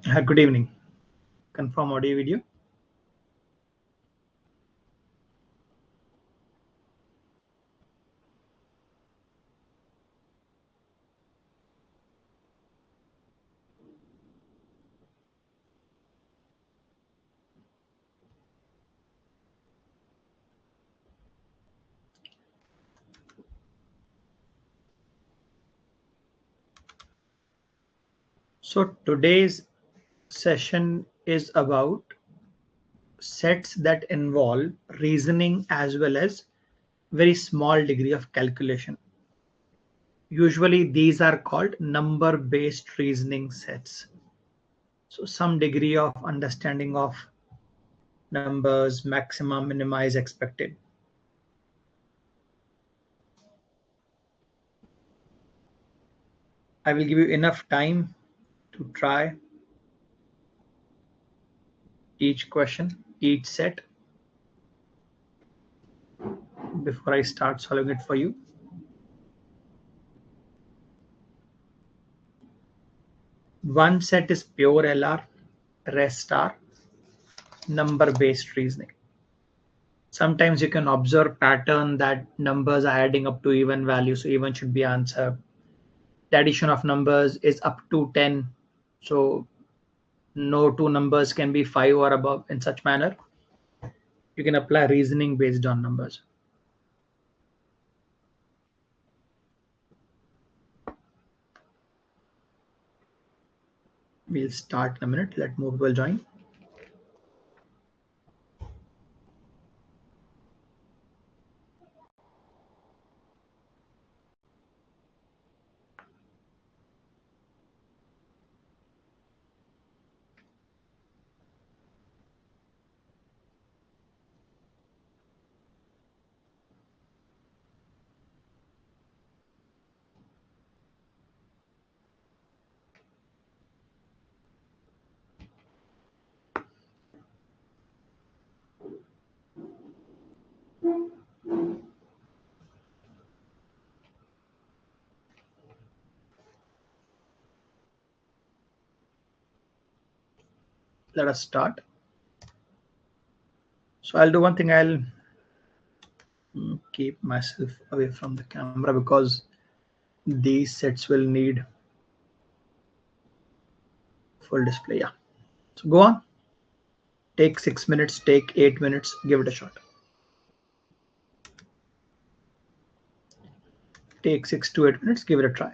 Good evening. Confirm audio video. So today's session is about sets that involve reasoning as well as very small degree of calculation. Usually these are called number-based reasoning sets. So some degree of understanding of numbers, maximum, minimize, expected. I will give you enough time to try each question, each set before I start solving it for you. One set is pure LR, rest are number-based reasoning. Sometimes you can observe pattern that numbers are adding up to even value, so even should be answer. The addition of numbers is up to 10, so no two numbers can be 5 or above. In such manner, you can apply reasoning based on numbers. We'll start in a minute. Let move will join. Let us start. So I'll do one thing. I'll keep myself away from the camera because these sets will need full display. Yeah. So go on. Take 6 minutes, take 8 minutes, give it a shot. Take 6 to 8 minutes, give it a try.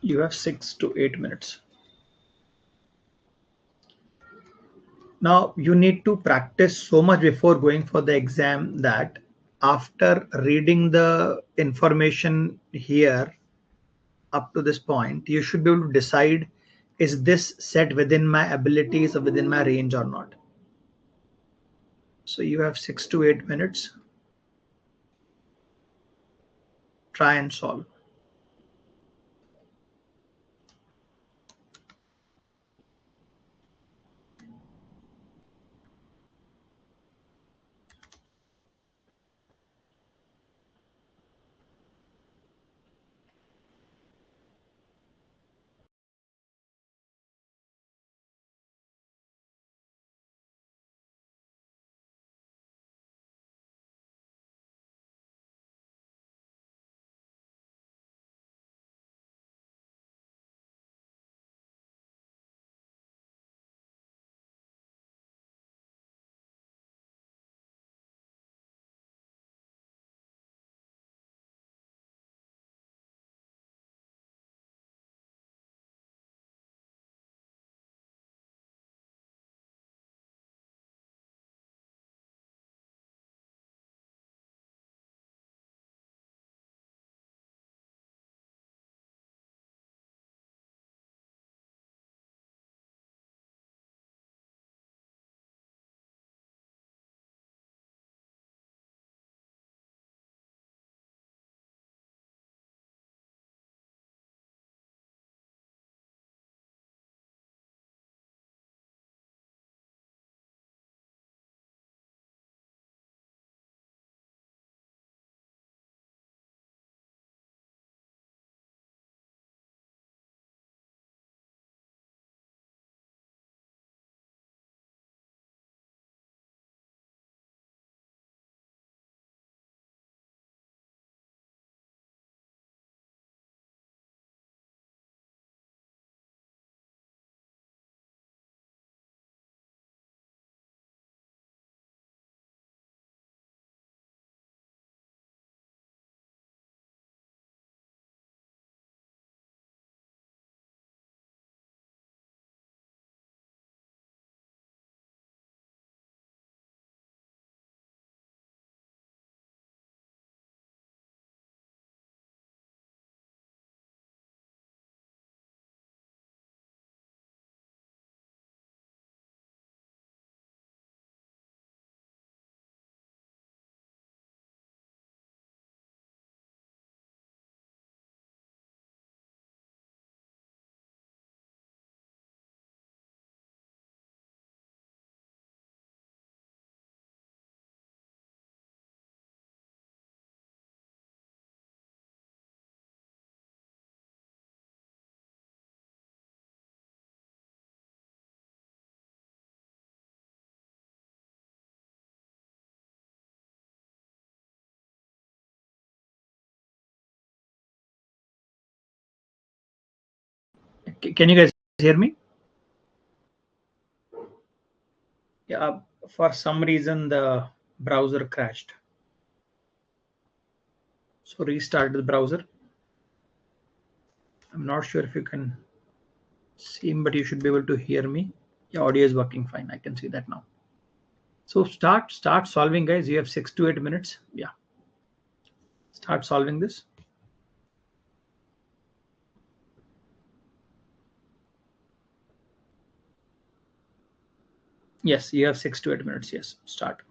You have 6 to 8 minutes. Now you need to practice so much before going for the exam that after reading the information here up to this point, you should be able to decide, is this set within my abilities or within my range or not. So you have 6 to 8 minutes. Try and solve. Can you guys hear me? Yeah, for some reason the browser crashed. So restart the browser. I'm not sure if you can see me, but you should be able to hear me. Your audio is working fine. I can see that now. So start solving, guys. You have 6 to 8 minutes. Yeah, start solving this. Yes, you have 6 to 8 minutes. Yes, start.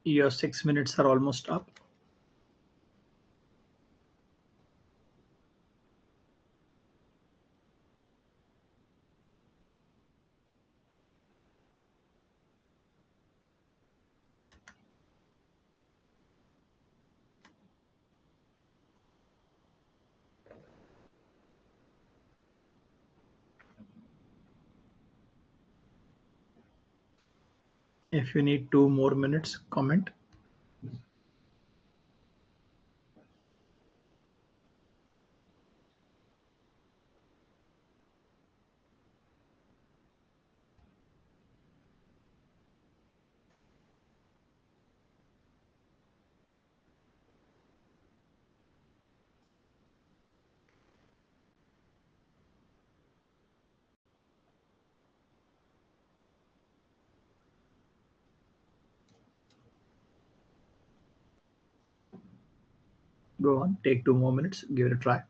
Your 6 minutes are almost up. If you need 2 more minutes, comment. Go on, take 2 more minutes, give it a try.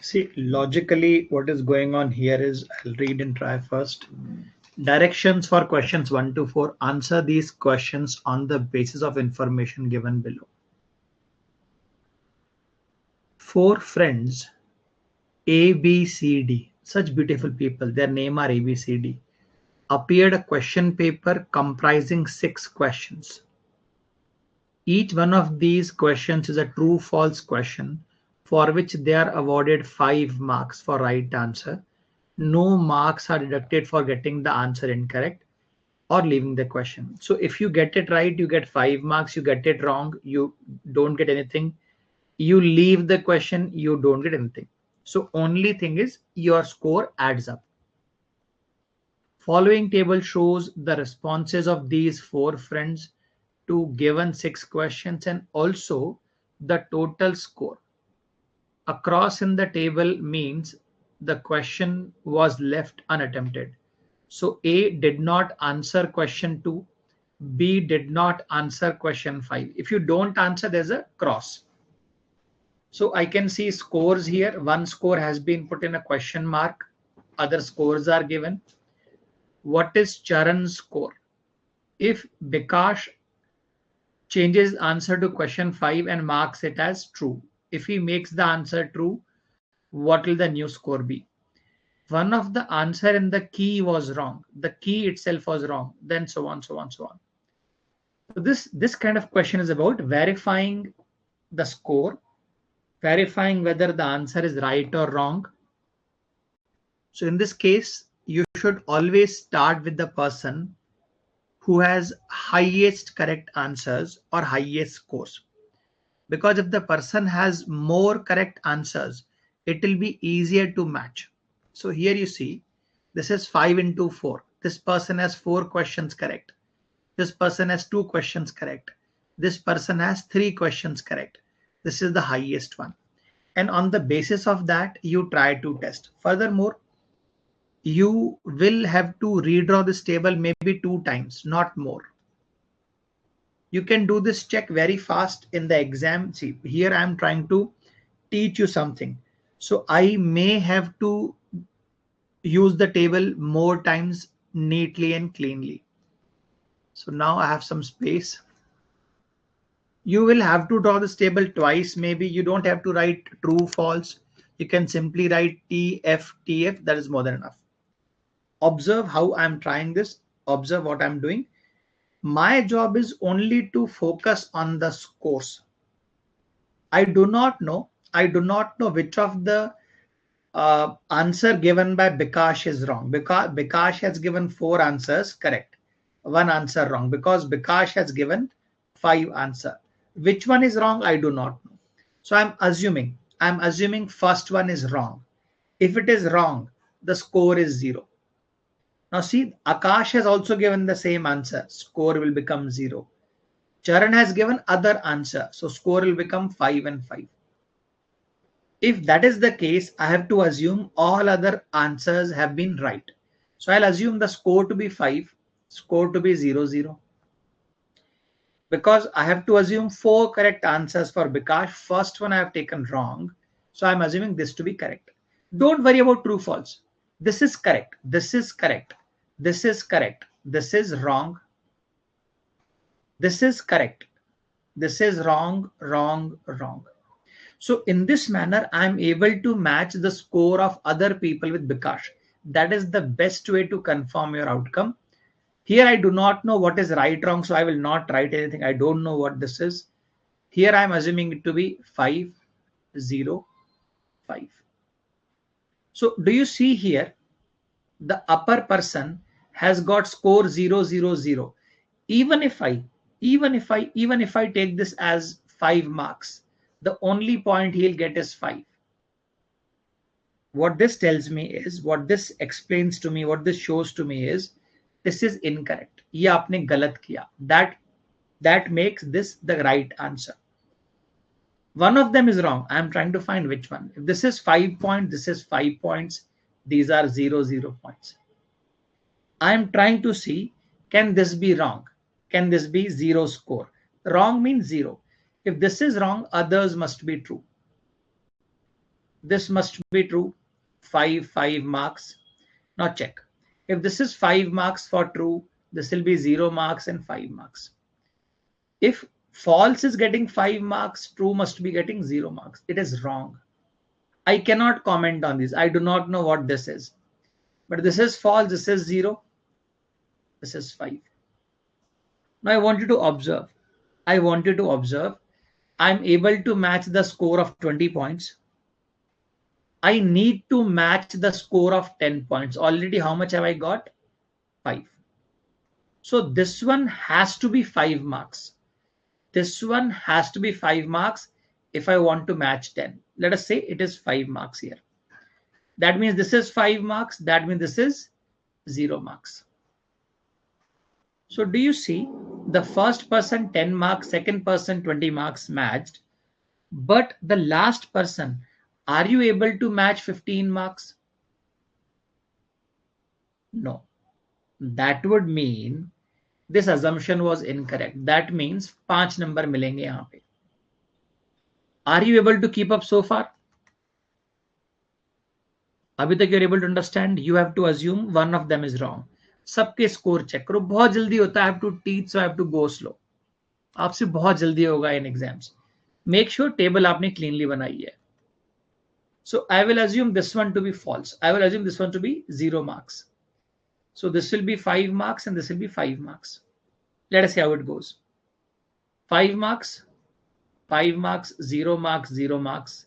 See, logically, what is going on here is I'll read and try first. Directions for questions 1 to 4. Answer these questions on the basis of information given below. Four friends, A, B, C, D, such beautiful people, their name are A, B, C, D, appeared a question paper comprising 6 questions. Each one of these questions is a true-false question for which they are awarded 5 marks for right answer. No marks are deducted for getting the answer incorrect or leaving the question. So if you get it right, you get 5 marks. You get it wrong, you don't get anything. You leave the question, you don't get anything. So only thing is your score adds up. Following table shows the responses of these 4 friends to given 6 questions and also the total score. Across in the table means the question was left unattempted. So A did not answer question 2, B did not answer question 5. If you don't answer, there's a cross. So I can see scores here. One score has been put in a question mark. Other scores are given. What is Charan's score? If Bikash changes answer to question 5 and marks it as true, if he makes the answer true, what will the new score be? One of the answer in the key was wrong. The key itself was wrong. Then so on, so on, so on. So this kind of question is about verifying the score, verifying whether the answer is right or wrong. So in this case, you should always start with the person who has highest correct answers or highest scores. Because if the person has more correct answers, it will be easier to match. So here you see This is 5 into 4. This person has 4 questions correct. This person has 2 questions correct. This person has 3 questions correct. This is the highest one. And on the basis of that, you try to test. Furthermore, you will have to redraw this table maybe 2 times, not more. You can do this check very fast in the exam. See, here I am trying to teach you something. So I may have to use the table more times neatly and cleanly. So now I have some space. You will have to draw this table twice. Maybe you don't have to write true, false. You can simply write TF. That is more than enough. Observe how I'm trying this. Observe what I'm doing. My job is only to focus on the scores. I do not know which of the answer given by Bikash is wrong. Because Bikash has given 4 answers correct, 1 answer wrong, because Bikash has given 5 answer. Which one is wrong? I do not know. So I'm assuming first one is wrong. If it is wrong, the score is 0. Now see, Akash has also given the same answer. Score will become 0. Charan has given other answer. So score will become 5 and 5. If that is the case, I have to assume all other answers have been right. So I'll assume the score to be 5, score to be 0, 0. Because I have to assume 4 correct answers for Bikash. First one I have taken wrong. So I'm assuming this to be correct. Don't worry about true, false. This is correct. This is correct. This is correct. This is wrong. This is correct. This is wrong, wrong, wrong. So in this manner, I'm able to match the score of other people with Bikash. That is the best way to confirm your outcome. Here I do not know what is right, wrong, so I will not write anything. I don't know what this is. Here I'm assuming it to be 5, 0, 5. So do you see here, the upper person has got score 0, 0, 0. Even if I take this as 5 marks, the only point he'll get is 5. What this tells me is, what this explains to me, what this shows to me is, this is incorrect. ये आपने गलत किया. That makes this the right answer. One of them is wrong. I'm trying to find which one. If this is 5 points, this is 5 points. These are 0, 0 points. I'm trying to see, can this be wrong? Can this be 0 score? Wrong means 0. If this is wrong, others must be true. This must be true. 5 marks. Now check. If this is 5 marks for true, this will be 0 marks and 5 marks. If false is getting 5 marks, true must be getting 0 marks. It is wrong. I cannot comment on this. I do not know what this is. But this is false. This is 0. This is 5. Now I want you to observe. I'm able to match the score of 20 points. I need to match the score of 10 points. Already how much have I got? 5. So this one has to be 5 marks. This one has to be 5 marks if I want to match 10. Let us say it is 5 marks here. That means this is 5 marks. That means this is 0 marks. So do you see, the first person 10 marks, second person 20 marks matched, but the last person, are you able to match 15 marks? No. That would mean this assumption was incorrect. That means 5 number milenge yahan pe. Are you able to keep up so far? अभी तक you're able to understand. You have to assume one of them is wrong. सबके score check करो. बहुत जल्दी होता है. I have to teach, so I have to go slow. आपसे बहुत जल्दी होगा in exams. Make sure table आपने cleanly बनाई है. So I will assume this one to be false. I will assume this one to be 0 marks. So this will be 5 marks and this will be 5 marks. Let us see how it goes. 5 marks, 5 marks, 0 marks, 0 marks,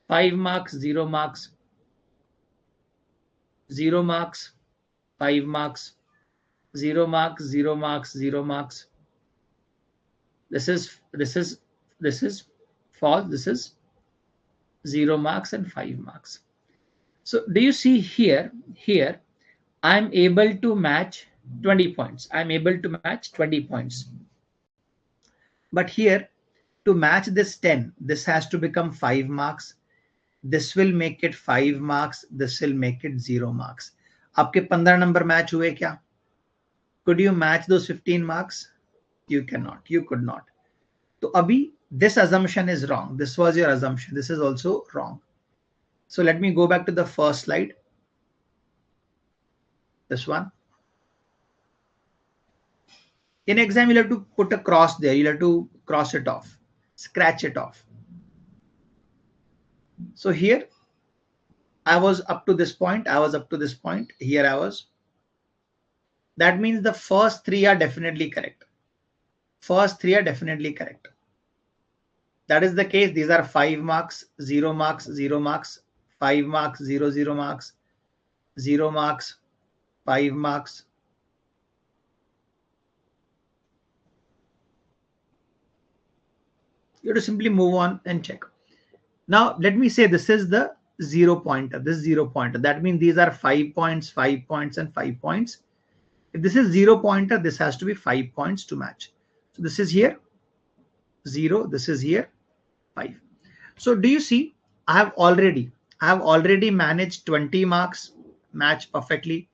5 marks, 0 marks, 0 marks, 5 marks, 0 marks, 0 marks, 0 marks. This is false. This is 0 marks and 5 marks. So do you see here, I'm able to match 20 points. I'm able to match 20 points. But here, to match this 10, this has to become 5 marks. This will make it 5 marks. This will make it 0 marks. आपके 15 number match हुए क्या? Could you match those 15 marks? You cannot. You could not. So abhi, this assumption is wrong. This was your assumption. This is also wrong. So let me go back to the first slide. This one. In exam, you'll have to put a cross there. You'll have to cross it off, scratch it off. So here, I was up to this point. I was up to this point. Here I was. That means the first 3 are definitely correct. First 3 are definitely correct. That is the case. These are 5 marks, 0 marks, 0 marks, 5 marks, 0, 0 marks, 0 marks, 5 marks. You have to simply move on and check. Now, let me say this is the 0 pointer. This 0 pointer. That means these are 5 points, 5 points, and 5 points. If this is 0 pointer, this has to be 5 points to match. So this is here 0. This is here 5. So do you see? I have already managed 20 marks match perfectly.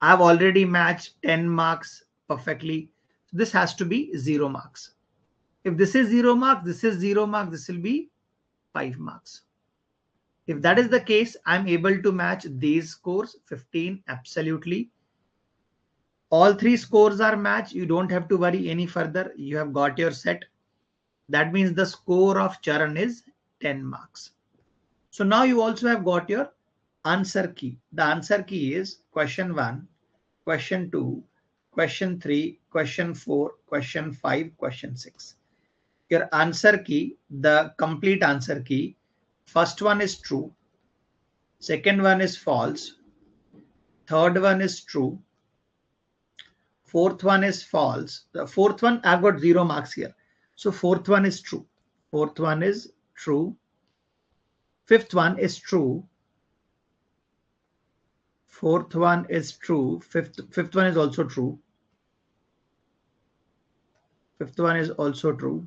I have already matched 10 marks perfectly. So this has to be 0 marks. If this is 0 marks, this is 0 marks, this will be 5 marks. If that is the case, I'm able to match these scores 15 absolutely. All 3 scores are matched. You don't have to worry any further. You have got your set. That means the score of Charan is 10 marks. So now you also have got your answer key. The answer key is question 1, question 2, question 3, question 4, question 5, question 6. Your answer key, the complete answer key, first one is true, second one is false, third one is true, fourth one is false. The fourth one, I've got 0 marks here. So fourth one is true. Fourth one is true. Fifth one is true. Fourth one is true. Fifth one is also true. Fifth one is also true.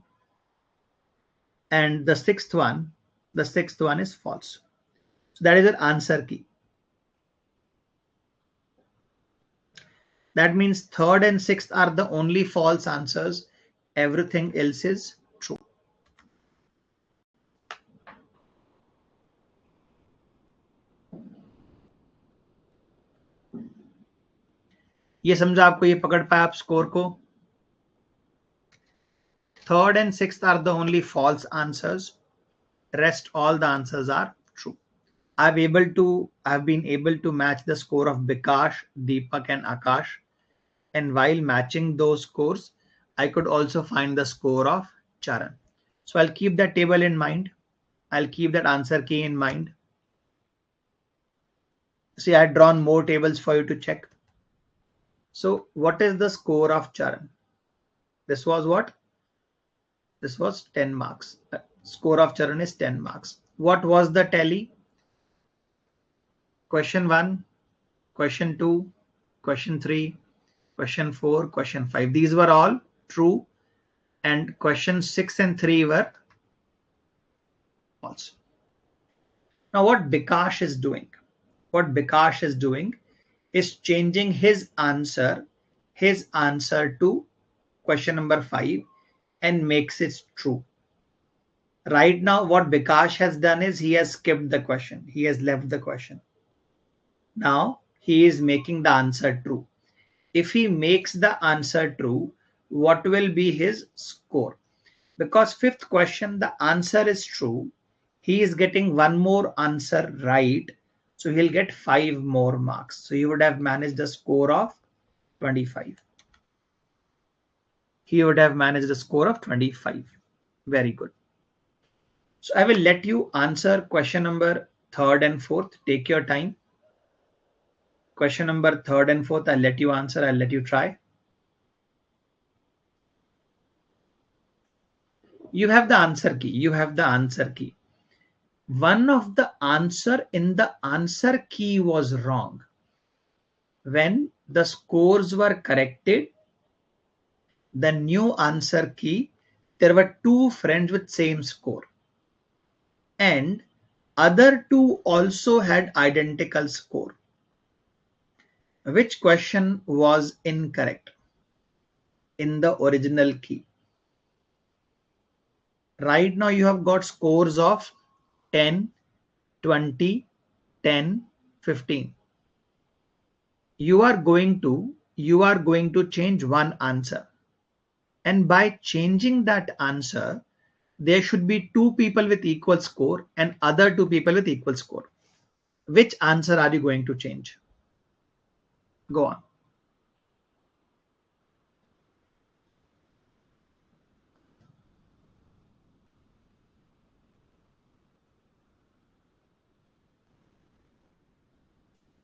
And the sixth one is false. So that is an answer key. That means third and sixth are the only false answers. Everything else is true. ये समझा आपको? ये पकड़ पाए आप score को? Third and sixth are the only false answers. Rest all the answers are true. I've been able to match the score of Bikash, Deepak, and Akash. And while matching those scores, I could also find the score of Charan. So I'll keep that table in mind. I'll keep that answer key in mind. See, I had drawn more tables for you to check. So what is the score of Charan? This was what? This was 10 marks. Score of Charan is 10 marks. What was the tally? Question 1, question 2, question 3, question 4, question 5. These were all true. And question 6 and 3 were false. Now what Bikash is doing? What Bikash is doing is changing his answer to question number 5 and makes it true. Right now, what Bikash has done is he has skipped the question. He has left the question. Now he is making the answer true. If he makes the answer true, what will be his score? Because fifth question, the answer is true. He is getting one more answer right. So he'll get 5 more marks. So he would have managed a score of 25. He would have managed a score of 25. Very good. So I will let you answer question number 3rd and 4th. Take your time. Question number 3rd and 4th, I'll let you answer. I'll let you try. You have the answer key. You have the answer key. One of the answer in the answer key was wrong. When the scores were corrected, the new answer key, there were two friends with same score, and other two also had identical score. Which question was incorrect in the original key? Right now you have got scores of 10, 20, 10, 15. You are going to change one answer, and by changing that answer there should be two people with equal score and other two people with equal score. Which answer are you going to change? Go on.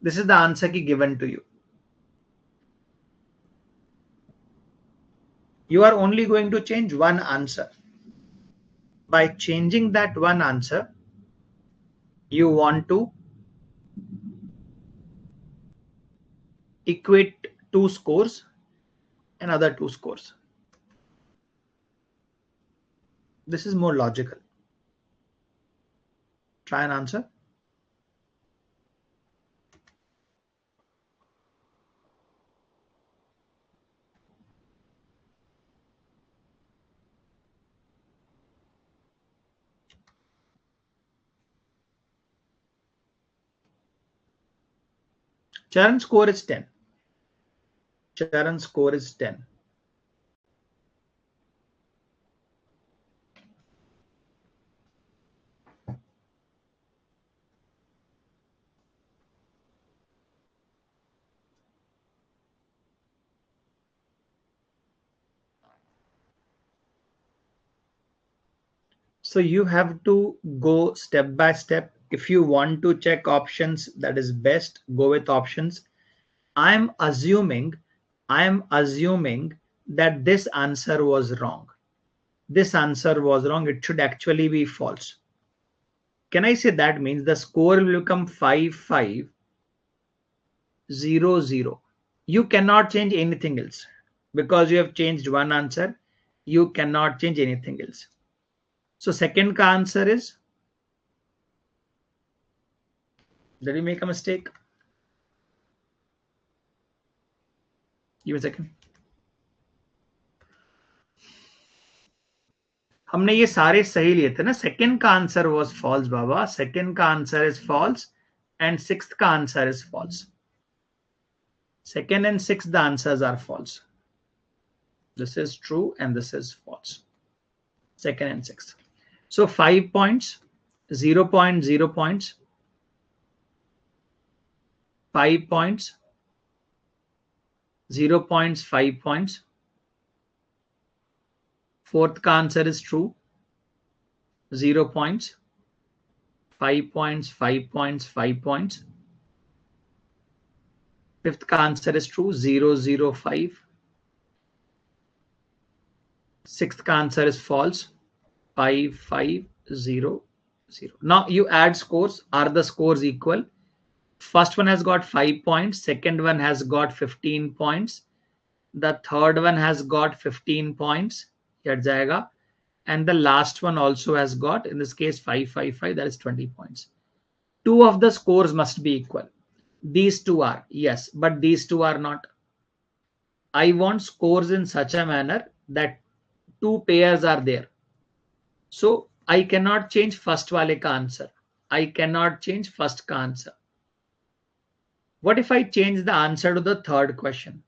This is the answer key given to you. You are only going to change one answer. By changing that one answer, you want to equate two scores and other two scores. This is more logical. Try and answer. Charan's score is 10. Charan's score is 10. So you have to go step by step. If you want to check options, that is best, go with options. I'm assuming that this answer was wrong. This answer was wrong. It should actually be false. Can I say that means the score will become 5500? You cannot change anything else because you have changed one answer. You cannot change anything else. So second ka answer is, did we make a mistake? Give a second. हमने ये सारे सही लिए थे ना. Second का answer was false बाबा. Second का answer is false and sixth ka answer is false. Second and sixth the answers are false. This is true and this is false. Second and sixth. So 5 points, 0 points, 0 points, 5 points, 0 points, 5 points. Fourth ka answer is true, 0 points, 5 points, 5 points, 5 points. Fifth ka answer is true, 0, 0, 5. Sixth ka answer is false, 5, 5, 0, 0. Now you add scores. Are the scores equal? First one has got 5 points. Second one has got 15 points. The third one has got 15 points. And the last one also has got, in this case, 5, 5, 5. That is 20 points. Two of the scores must be equal. These two are, yes, but these two are not. I want scores in such a manner that two pairs are there. So I cannot change first wale ka answer. I cannot change first ka answer. What if I change the answer to the third question?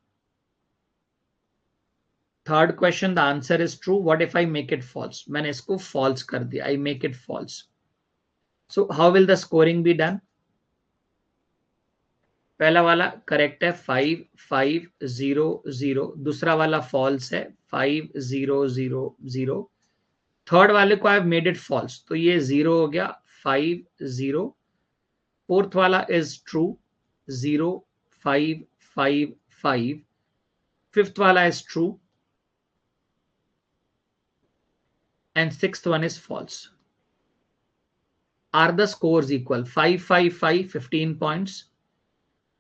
Third question, the answer is true. What if I make it false? मैंने इसको false कर दिया. I make it false. So how will the scoring be done? पहला वाला correct है 5, 5, 0, 0. दूसरा वाला false है 5, 0, 0, 0. थर्ड वाले को I have made it false. तो ये 0 हो गया, 5, 0. फोर्थ वाला is true, 0, 5, 5, 5. Fifth wala is true. And sixth one is false. Are the scores equal? 5, 5, 5, 15 points.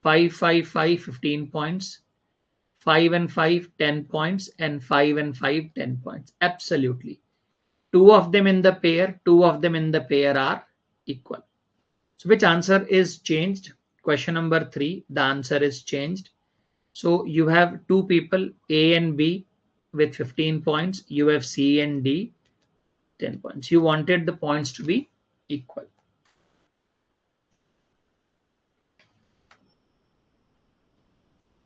5, 5, 5, 15 points. 5 and 5, 10 points, and 5 and 5, 10 points. Absolutely. Two of them in the pair, are equal. So which answer is changed? Question number 3, the answer is changed. So you have two people, A and B, with 15 points. You have C and D, 10 points. You wanted the points to be equal.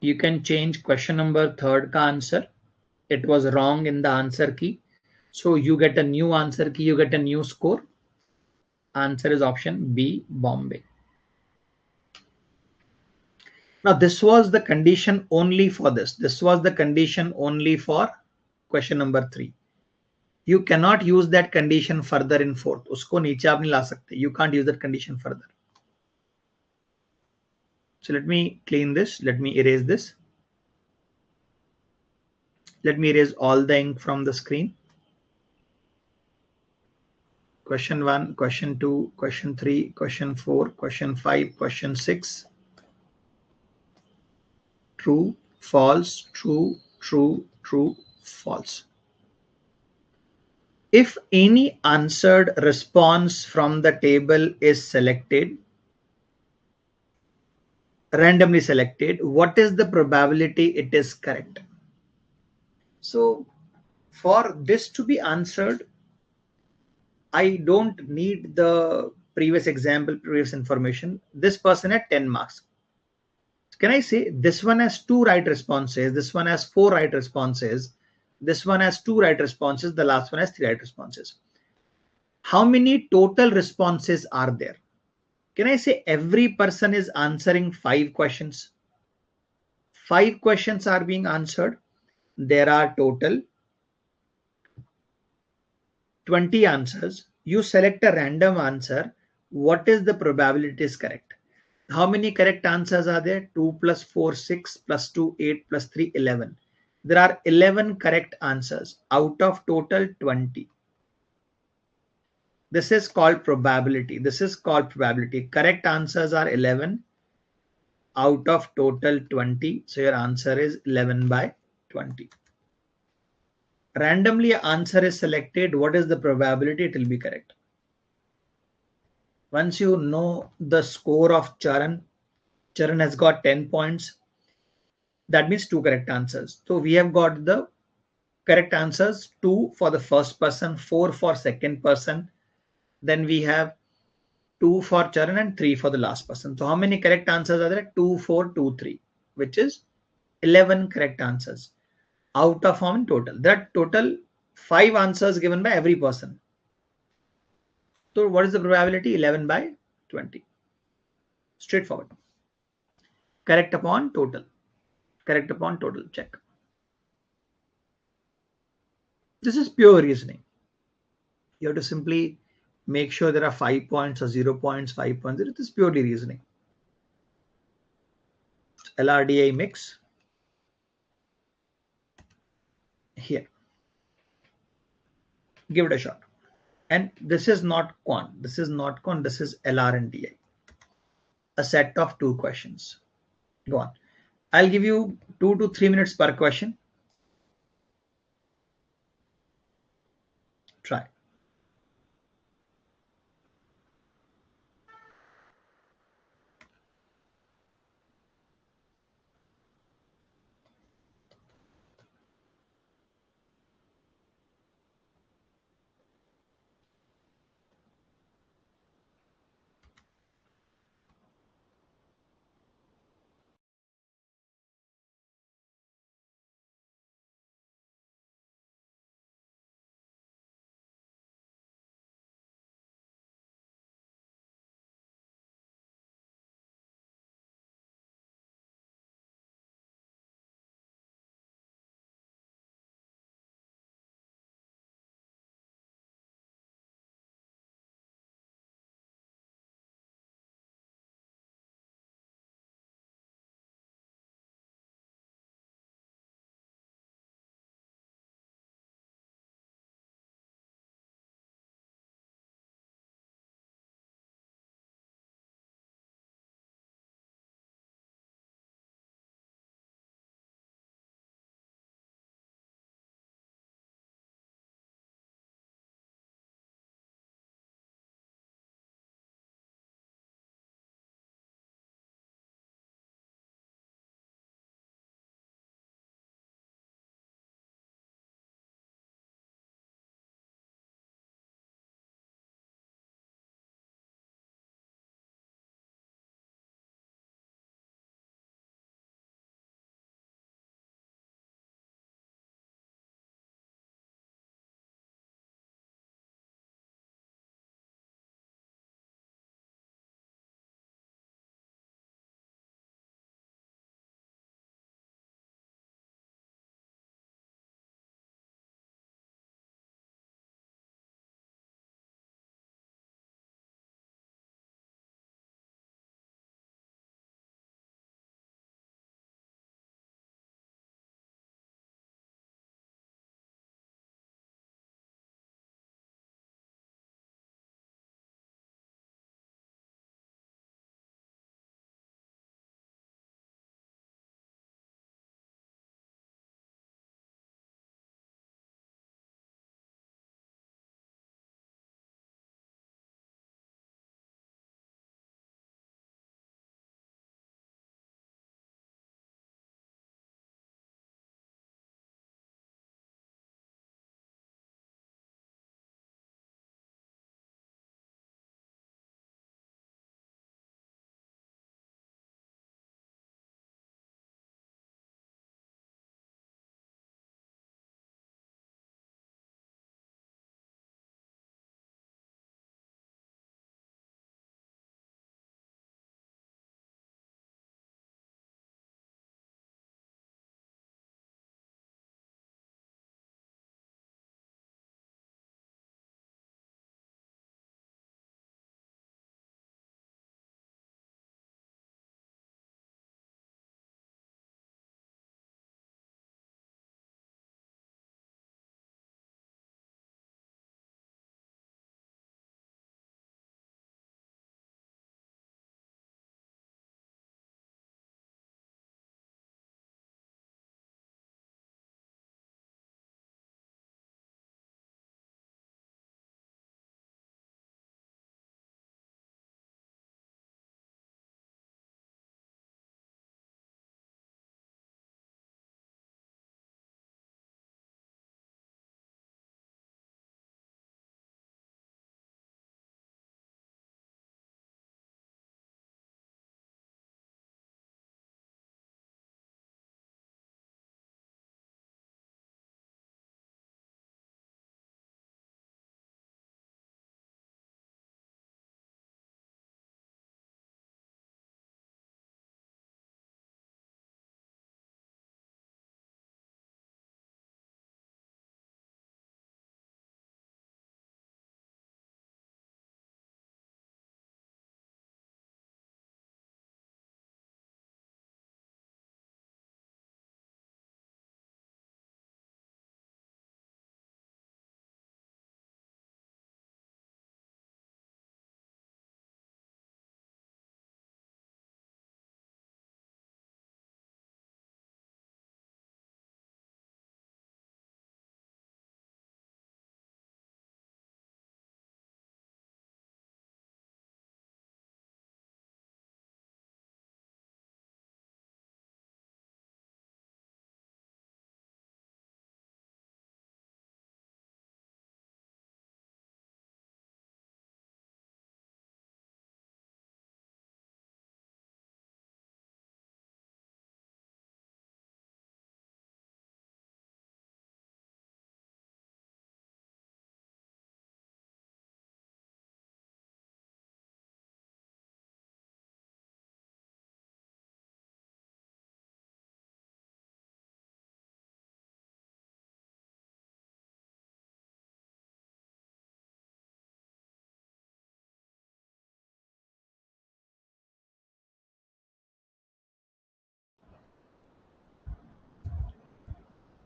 You can change question number 3 ka answer. It was wrong in the answer key. So you get a new answer key, you get a new score. Answer is option B, Bombay. Now this was the condition only for this. This was the condition only for question number 3. You cannot use that condition further in 4th. Usko niche aap nahi la sakte. You can't use that condition further. So let me clean this. Let me erase this. Let me erase all the ink from the screen. Question 1, question 2, question 3, question 4, question 5, question 6. True, false, true, true, true, false. If any answered response from the table is selected, randomly selected, what is the probability it is correct? So for this to be answered, I don't need the previous example, previous information. This person had 10 marks. Can I say this one has 2 right responses, this one has 4 right responses, this one has 2 right responses, the last one has 3 right responses? How many total responses are there? Can I say every person is answering 5 questions? 5 questions are being answered. There are total 20 answers. You select a random answer. What is the probability is correct? How many correct answers are there? 2 plus 4, 6 plus 2, 8 plus 3, 11. There are 11 correct answers out of total 20. This is called probability. This is called probability. Correct answers are 11 out of total 20. So your answer is 11 by 20. Randomly answer is selected. What is the probability? It will be correct. Once you know the score of Charan has got 10 points. That means 2 correct answers. So we have got the correct answers, 2 for the first person, 4 for second person. Then we have 2 for Charan and 3 for the last person. So how many correct answers are there? 2, 4, 2, 3, which is 11 correct answers out of how many total? That total 5 answers given by every person. So what is the probability? 11 by 20. Straightforward. Correct upon total. Correct upon total. Check. This is pure reasoning. You have to simply make sure there are 5 points or 0 points, 5 points. It is purely reasoning. LRDI mix here. Give it a shot. And this is not quant. This is not quant. This is LR and DI. A set of 2 questions. Go on. I'll give you 2 to 3 minutes per question. Try.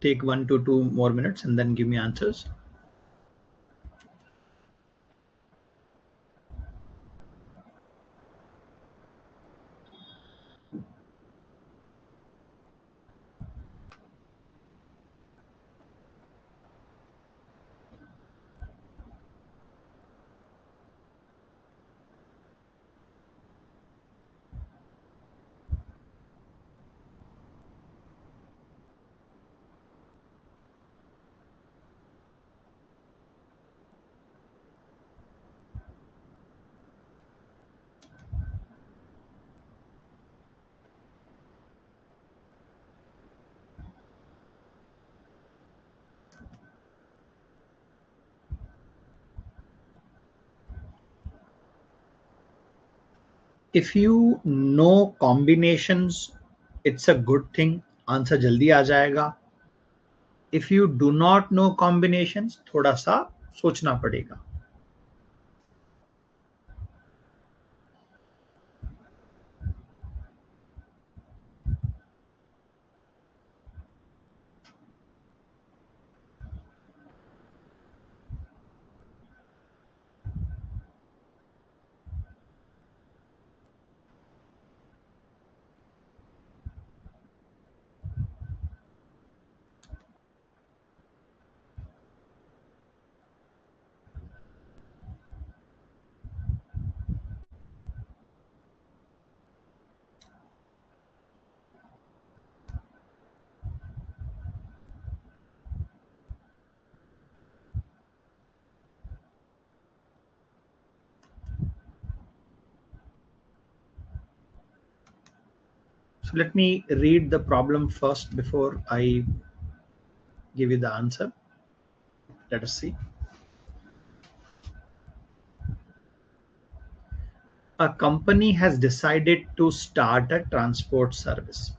take 1 to 2 more minutes and then give me answers. If you know combinations, it's a good thing. Answer जल्दी आ जाएगा. If you do not know combinations, थोड़ा सा सोचना पड़ेगा. So let me read the problem first before I give you the answer. Let us see. A company has decided to start a transport service.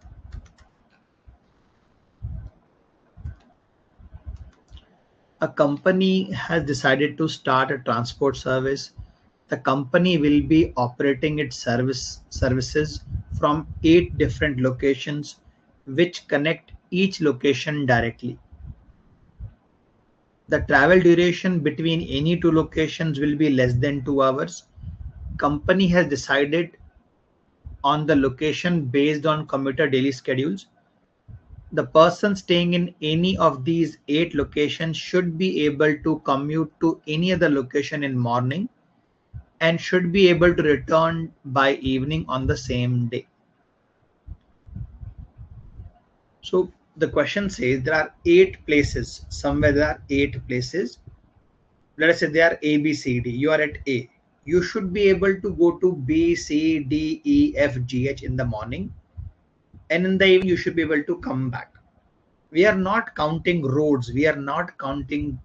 A company has decided to start a transport service. The company will be operating its services from 8 different locations which connect each location directly. The travel duration between any two locations will be less than 2 hours. Company has decided on the location based on commuter daily schedules. The person staying in any of these 8 locations should be able to commute to any other location in morning and should be able to return by evening on the same day. So the question says there are 8 places. Somewhere there are 8 places. Let us say they are A, B, C, D. You are at A. You should be able to go to B, C, D, E, F, G, H in the morning. And in the evening, you should be able to come back. We are not counting roads. We are not counting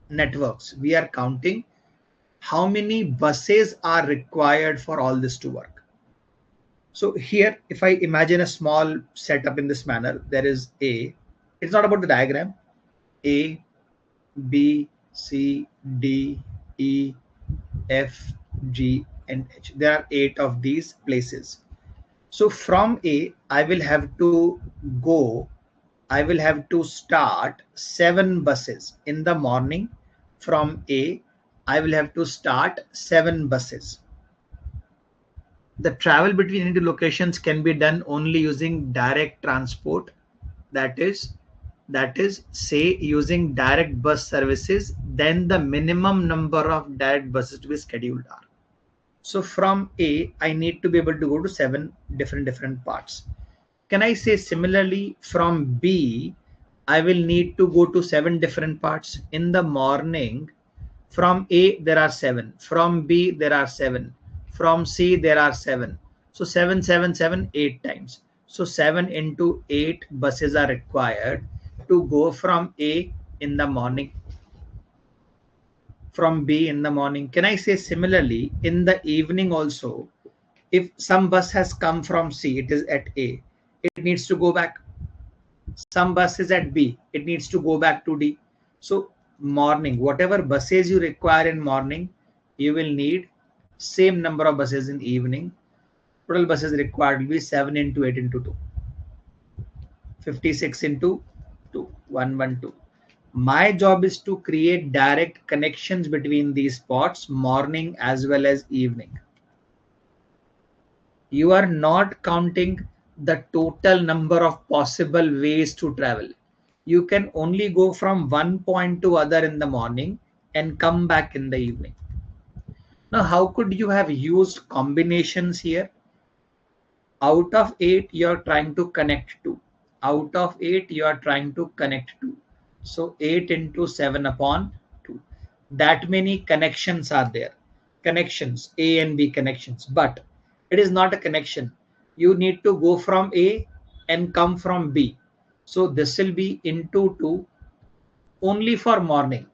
networks. We are counting how many buses are required for all this to work. So here, if I imagine a small setup in this manner, there is A. It's not about the diagram. A, B, C, D, E, F, G, and H. There are 8 of these places. So from A, I will have to start 7 buses in the morning. From A, I will have to start 7 buses. The travel between any two locations can be done only using direct transport. That is say using direct bus services, then the minimum number of direct buses to be scheduled are. So from A, I need to be able to go to 7 different parts. Can I say similarly from B, I will need to go to 7 different parts in the morning. From A, there are 7. From B, there are 7. From C, there are 7. So 7, 7, 7, 8 times. So 7 into 8 buses are required to go from A in the morning, from B in the morning. Can I say similarly in the evening also, if some bus has come from C, it is at A, it needs to go back. Some bus is at B, it needs to go back to D. So morning, whatever buses you require in morning, you will need same number of buses in the evening. Total buses required will be 7 into 8 into 2. 56 into 2, 112. My job is to create direct connections between these spots, morning as well as evening. You are not counting the total number of possible ways to travel. You can only go from one point to other in the morning and come back in the evening. Now, how could you have used combinations here? Out of 8, you're trying to connect 2. Out of 8, you are trying to connect 2. So 8 into 7 upon 2. That many connections are there. Connections, A and B connections. But it is not a connection. You need to go from A and come from B. So this will be into 2 only for morning.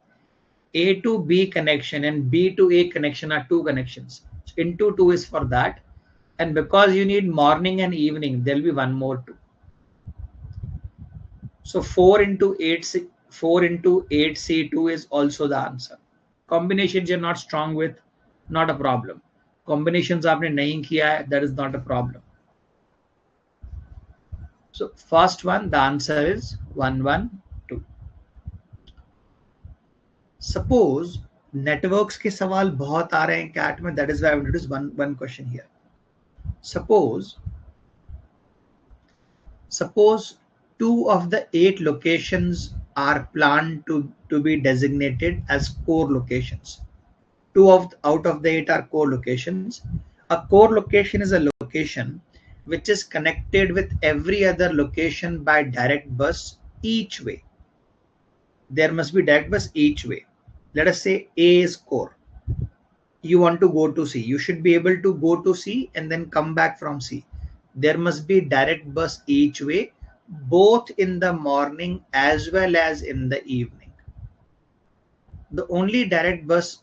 A to B connection and B to A connection are 2 connections. Into 2 is for that. And because you need morning and evening, there will be one more 2. So 4 into 8, 4 into 8C2 is also the answer. Combinations you're not strong with, not a problem. Combinations आपने नहीं किया है, that is not a problem. So first one, the answer is 112. Suppose networks के सवाल बहुत आ रहे हैं CAT में, that is why I will introduce one question here. Suppose 2 of the 8 locations are planned to be designated as core locations. 2 out of the 8 are core locations. A core location is a location which is connected with every other location by direct bus each way. There must be direct bus each way. Let us say A is core. You want to go to C. You should be able to go to C and then come back from C. There must be direct bus each way, both in the morning as well as in the evening. The only direct bus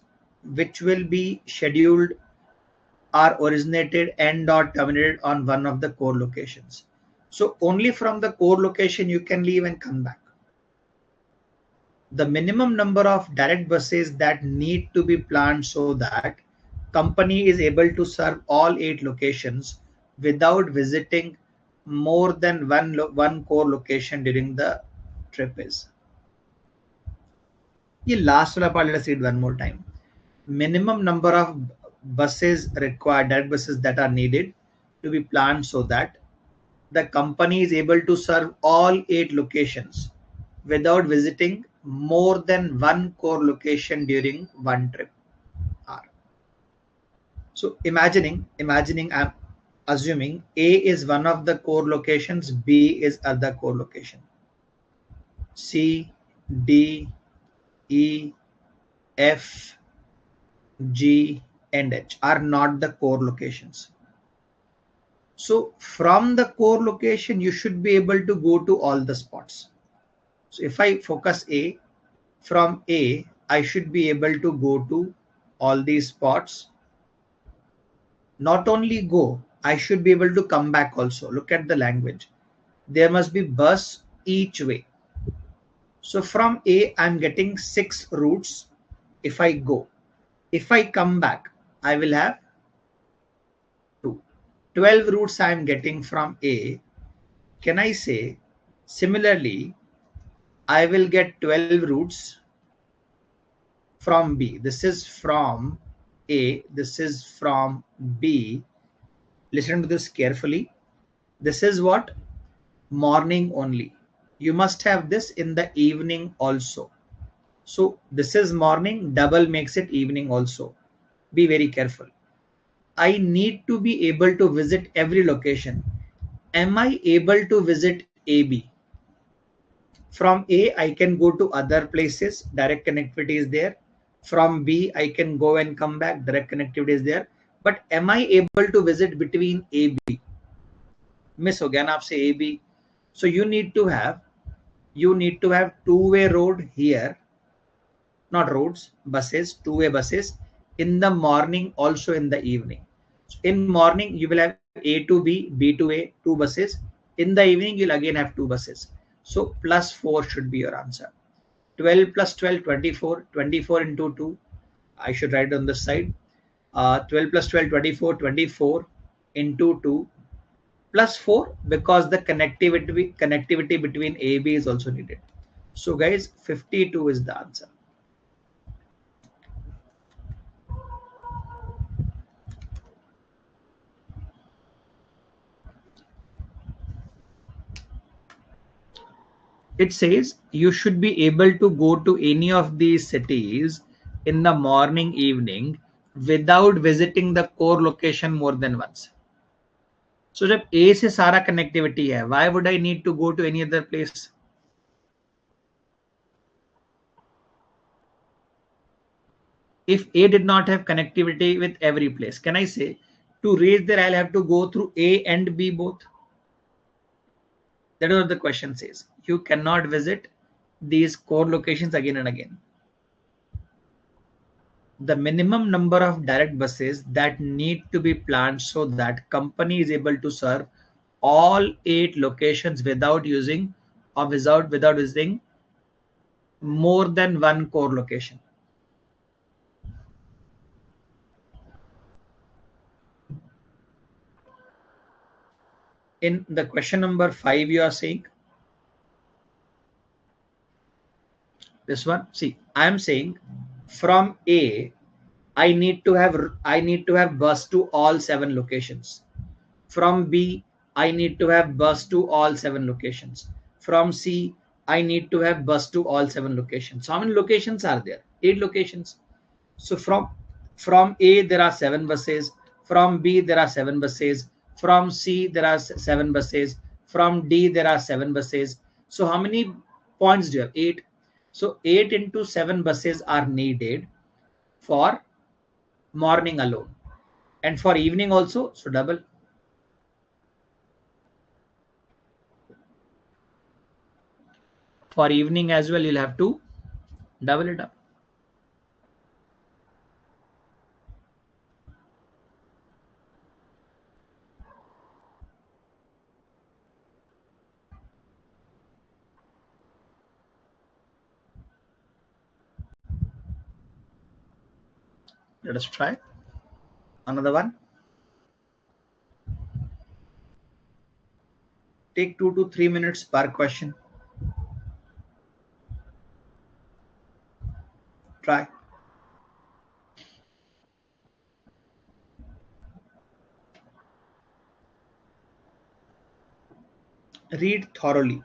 which will be scheduled are originated and or terminated on one of the core locations. So only from the core location you can leave and come back. The minimum number of direct buses that need to be planned so that company is able to serve all 8 locations without visiting more than one core location during the trip is. ये last वाला part, let us read one more time. Minimum number of buses required, direct buses that are needed to be planned so that the company is able to serve all 8 locations without visiting more than one core location during one trip. So imagining I'm assuming A is one of the core locations, B is other core location. C, D, E, F, G, and H are not the core locations. So from the core location, you should be able to go to all the spots. So if I focus A, from A, I should be able to go to all these spots. Not only go, I should be able to come back also. Look at the language. There must be bus each way. So from A, I'm getting 6 routes if I go. If I come back, I will have 2. 12 routes I'm getting from A. Can I say, similarly, I will get 12 routes from B. This is from A. This is from B. Listen to this carefully. This is what? Morning only. You must have this in the evening also. So this is morning, double makes it evening also. Be very careful. I need to be able to visit every location. Am I able to visit AB? From A, I can go to other places. Direct connectivity is there. From B, I can go and come back. Direct connectivity is there. But am I able to visit between AB? Miss ho gaya na aapse AB. So you need to have two-way road here. Not roads, buses, two-way buses in the morning, also in the evening. So in morning, you will have A to B, B to A, 2 buses. In the evening, you'll again have 2 buses. So plus 4 should be your answer. 12 plus 12, 24. 24 into 2. I should write on this side. 12 plus 12, 24. 24 into 2. plus 4 because the connectivity between A B is also needed. So guys, 52 is the answer. It says you should be able to go to any of these cities in the morning, evening without visiting the core location more than once. So जब A से सारा connectivity है, why would I need to go to any other place? If A did not have connectivity with every place, can I say to reach there I'll have to go through A and B both? That is what the question says. You cannot visit these core locations again and again. The minimum number of direct buses that need to be planned so that company is able to serve all 8 locations without using or without visiting more than one core location. In the question number 5, you are saying this one. See, I am saying from A, I need to have bus to all 7 locations. From B, I need to have bus to all 7 locations. From C, I need to have bus to all 7 locations. So how many locations are there? 8 locations. So from A there are 7 buses. From B there are 7 buses. From C there are 7 buses. From D there are 7 buses. So how many points do you have? 8. So 8 into 7 buses are needed for morning alone, and for evening also. So double. For evening as well, you'll have to double it up. Let us try another one. Take 2 to 3 minutes per question. Try. Read thoroughly.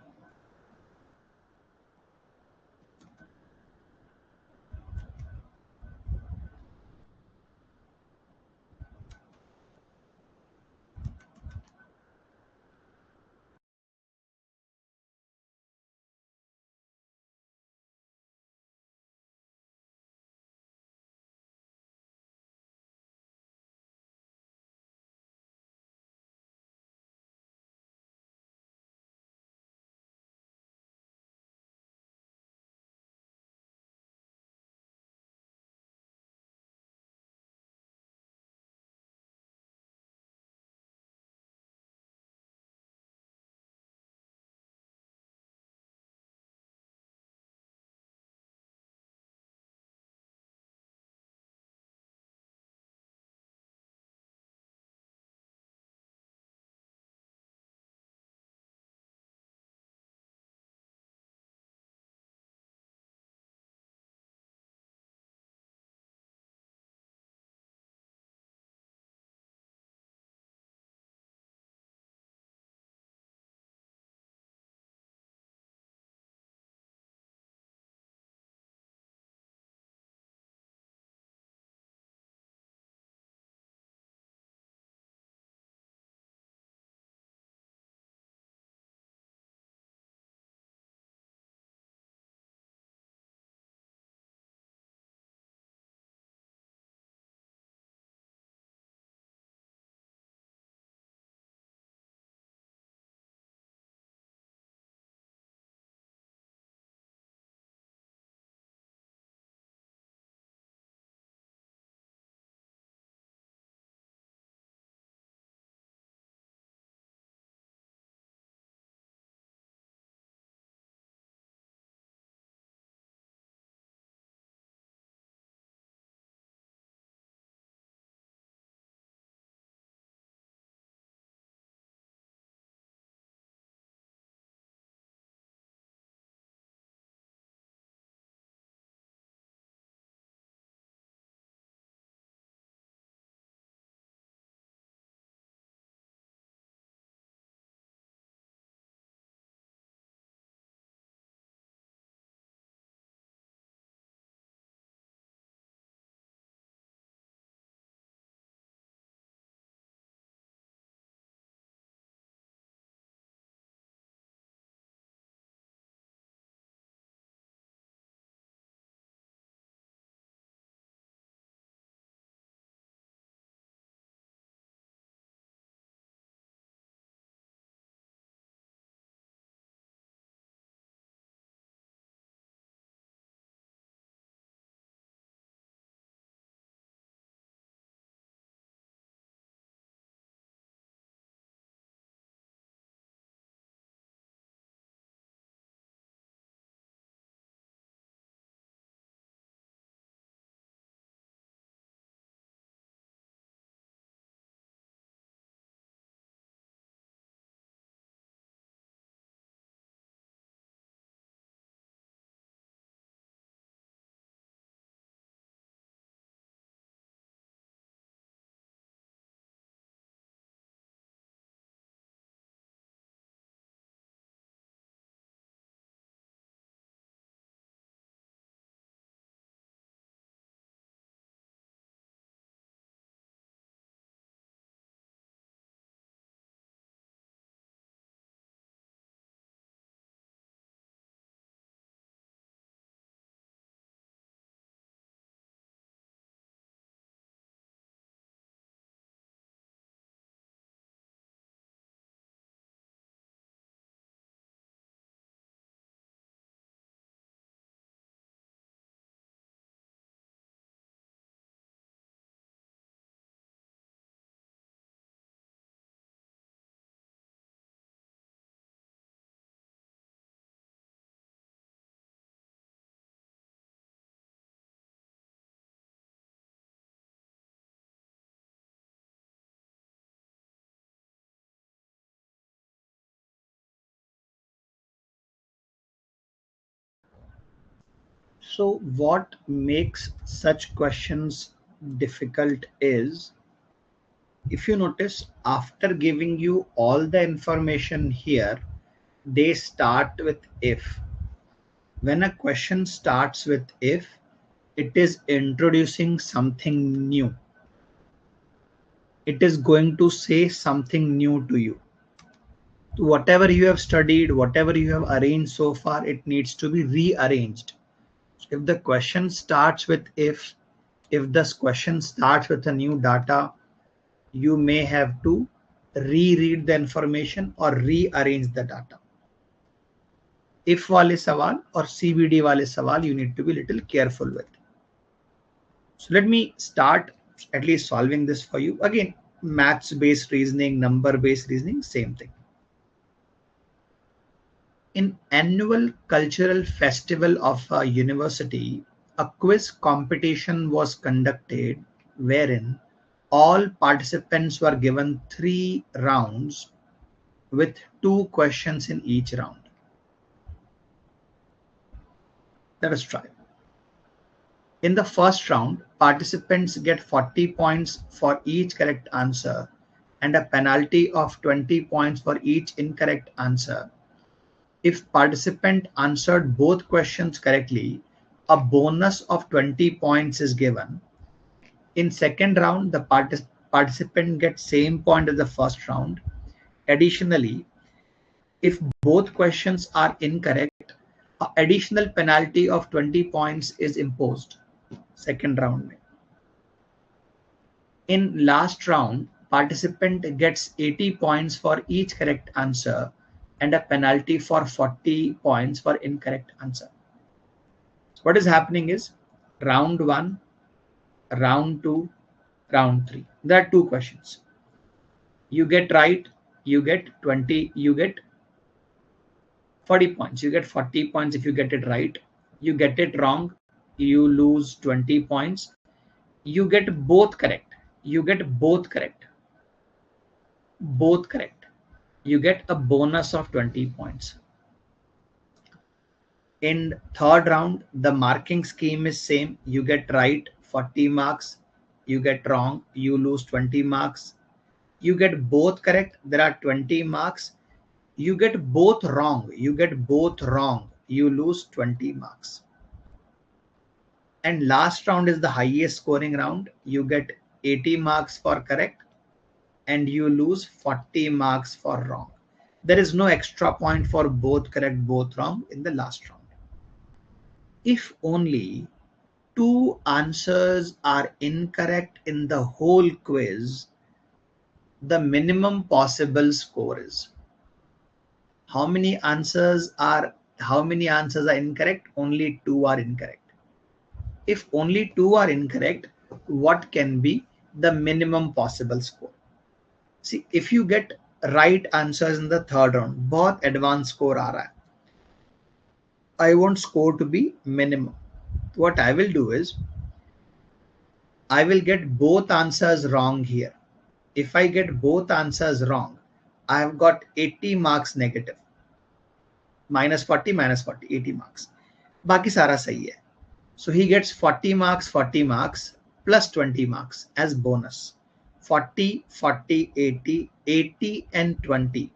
So what makes such questions difficult is, if you notice, after giving you all the information here, they start with if. When a question starts with if, it is introducing something new. It is going to say something new to you. Whatever you have studied, whatever you have arranged so far, it needs to be rearranged. If the question starts with if this question starts with a new data, you may have to reread the information or rearrange the data. If wale sawal or CBD wale sawal, you need to be little careful with. So let me start at least solving this for you. Again, maths based reasoning, number based reasoning, same thing. In annual cultural festival of a university, a quiz competition was conducted wherein all participants were given 3 rounds with 2 questions in each round. Let us try. In the first round, participants get 40 points for each correct answer and a penalty of 20 points for each incorrect answer. If participant answered both questions correctly, a bonus of 20 points is given. In second round, the participant gets same point as the first round. Additionally, if both questions are incorrect, an additional penalty of 20 points is imposed. Second round. In last round, participant gets 80 points for each correct answer and a penalty for 40 points for incorrect answer. So what is happening is, round 1, round 2, round 3. There are 2 questions. You get right, you get 20, you get 40 points. You get 40 points if you get it right. You get it wrong, you lose 20 points. You get both correct. You get both correct. Both correct. You get a bonus of 20 points. In third round, the marking scheme is same. You get right, 40 marks. You get wrong, you lose 20 marks. You get both correct, there are 20 marks. You get both wrong, you lose 20 marks. And last round is the highest scoring round. You get 80 marks for correct and you lose 40 marks for wrong. There is no extra point for both correct, both wrong in the last round. If only 2 answers are incorrect in the whole quiz, the minimum possible score is. How many answers are incorrect? Only 2 are incorrect. If only 2 are incorrect, what can be the minimum possible score? See, if you get right answers in the third round, बहुत advanced score आ रहा है. I want score to be minimum. What I will do is, I will get both answers wrong here. If I get both answers wrong, I have got 80 marks negative. Minus 40, 80 marks. बाकी सारा सही है. So he gets 40 marks plus 20 marks as bonus. 40, 40, 80, 80 and 20.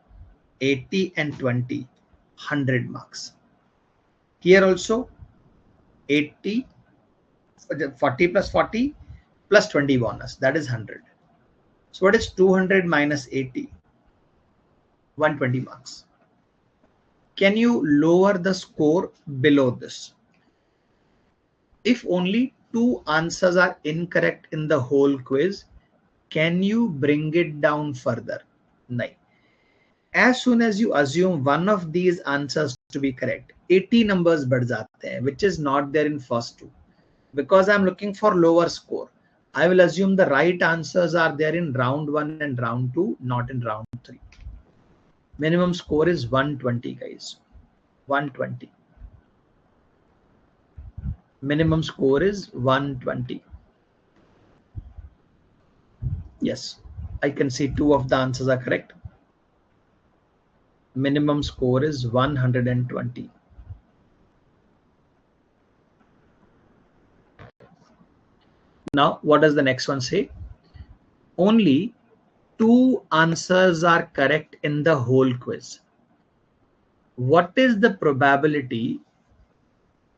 80 and 20, 100 marks. Here also 80, 40 plus 40 plus 20 bonus, that is 100. So what is 200 minus 80? 120 marks. Can you lower the score below this? If only 2 answers are incorrect in the whole quiz, can you bring it down further? No. As soon as you assume one of these answers to be correct, 80 numbers बढ़ जाते हैं, which is not there in first 2. Because I'm looking for lower score, I will assume the right answers are there in round 1 and round 2, not in round 3. Minimum score is 120, guys. 120. Minimum score is 120. Yes, I can see 2 of the answers are correct. Minimum score is 120. Now, what does the next one say? Only 2 answers are correct in the whole quiz. What is the probability?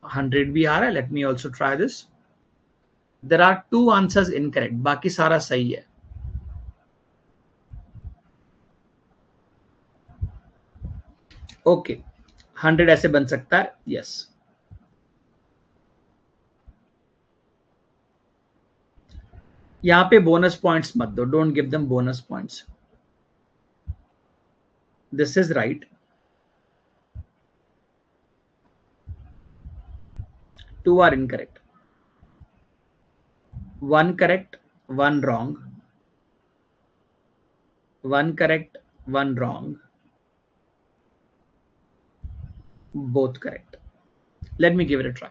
100 भी आ रहा है. Let me also try this. There are 2 answers incorrect. बाकी सारा सही है. Okay. 100 ऐसे बन सकता है. Yes. यहाँ पे bonus points मत दो. Don't give them bonus points. This is right. 2 are incorrect. 1 correct, 1 wrong. 1 correct, 1 wrong. Both correct. Let me give it a try.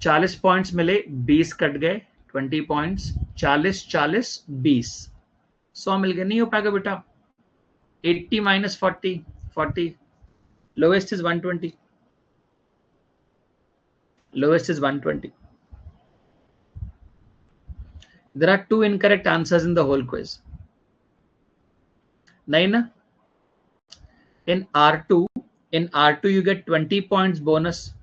40 points मिले, 20 कट गए, 20 पॉइंट्स, 40 40 20 100 मिल गए. नहीं हो पाएगा बेटा. 80 minus 40 40. Lowest is 120. Lowest is 120. There are 2 incorrect answers in the whole quiz. नहीं ना? In R2 you get 20 points bonus.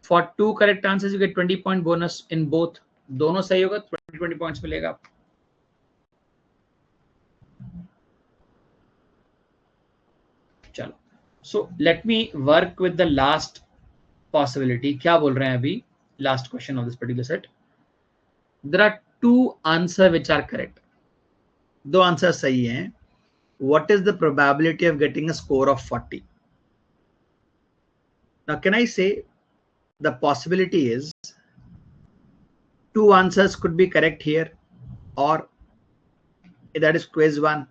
For 2 correct answers you get 20 point bonus in both. दोनों सही होगा 20 points मिलेगा. चलो. So let me work with the last possibility. क्या बोल रहे हैं अभी? Last question of this particular set. There are 2 answers which are correct. 2 answers सही हैं. What is the probability of getting a score of 40? Now, can I say the possibility is 2 answers could be correct here, or that is quiz 1,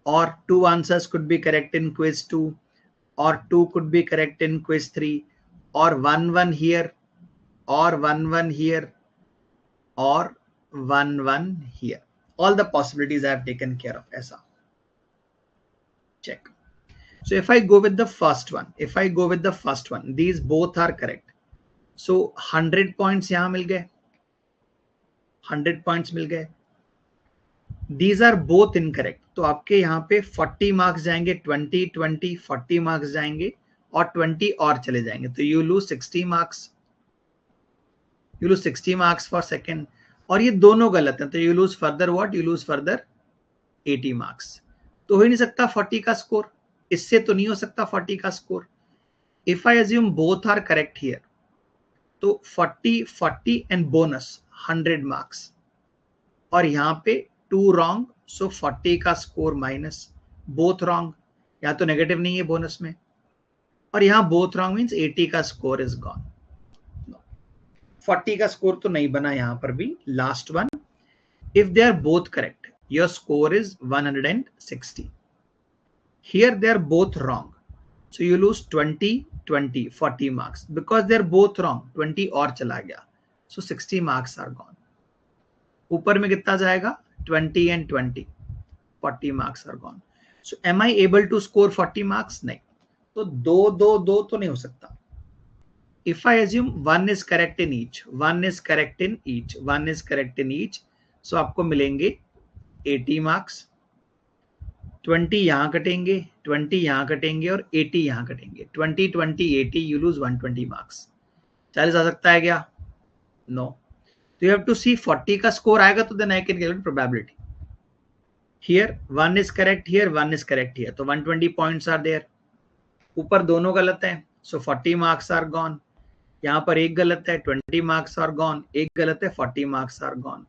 or 2 answers could be correct in quiz 2, or 2 could be correct in quiz 3, or 1 here, or 1 here, or 1 here. All the possibilities I have taken care of. ऐसा. Check. So if I go with the first one, these both are correct. So 100 points यहाँ मिल गए, 100 points मिल गए. These are both incorrect. तो आपके यहाँ पे 40 marks जाएंगे, 20 20 40 marks जाएंगे और 20 और चले जाएंगे. तो you lose 60 marks. You lose 60 marks for second. और ये दोनों गलत हैं. तो you lose further what? You lose further 80 marks. तो हो ही नहीं सकता 40 का स्कोर. इससे तो नहीं हो सकता 40 का score. If I assume both are correct here, तो 40 40 and bonus 100 marks. और यहाँ पे 2 wrong, so 40 का स्कोर माइनस. both wrong. यहाँ तो नेगेटिव नहीं है बोनस में. और यहाँ both wrong means 80 का स्कोर is gone. 40 का स्कोर तो नहीं बना यहाँ पर भी. Last one. If they are both correct, your score is 160. Here they are both wrong. So you lose 20, 20, 40 marks. Because they are both wrong, 20 और चला गया. So 60 marks are gone. ऊपर में कितना जाएगा? 20 and 20. 40 marks are gone. So am I able to score 40 marks? नहीं. तो दो तो नहीं हो सकता. If I assume 1 is correct in each, 1 is correct in each, 1 is correct in each, so आपको मिलेंगे 80 marks. 20 यहाँ कटेंगे, 20 यहाँ कटेंगे और 80 यहाँ कटेंगे. 20 20 80 you lose 120 marks. 40 आ सकता है क्या? No. So you have to see 40 का स्कोर आएगा तो then I can calculate probability. Here 1 is correct here, 1 is correct here. तो 120 points are there. ऊपर दोनों गलत हैं. So 40 marks are gone. यहाँ पर एक गलत है, 20 marks are gone. एक गलत है, 40 marks are gone.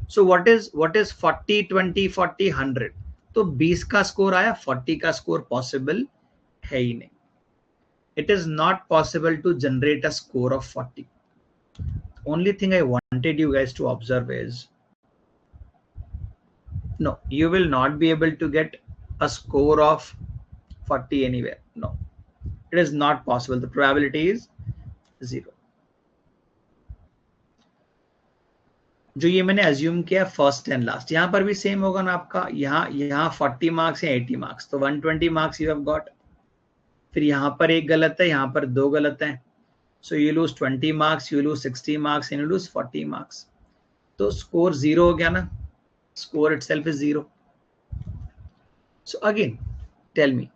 So what is 40 20 40 100? तो 20 का स्कोर आया, 40 का स्कोर पॉसिबल है ही नहीं. It is not possible to generate a score of 40. Only thing I wanted you guys to observe is, no, you will not be able to get a score of 40 anywhere. No, it is not possible. The probability is 0. जो ये मैंने assume किया first and last, यहाँ पर भी same होगा ना आपका. यहाँ 40 मार्क्स या 80 मार्क्स, तो 120 मार्क्स यू हैव गॉट. फिर यहाँ पर एक गलत है, यहाँ पर 2 गलत हैं, So you lose 20 marks, you lose 60 marks, and you lose 40 marks. So score zero हो गया ना? Score itself is zero. So again, tell me,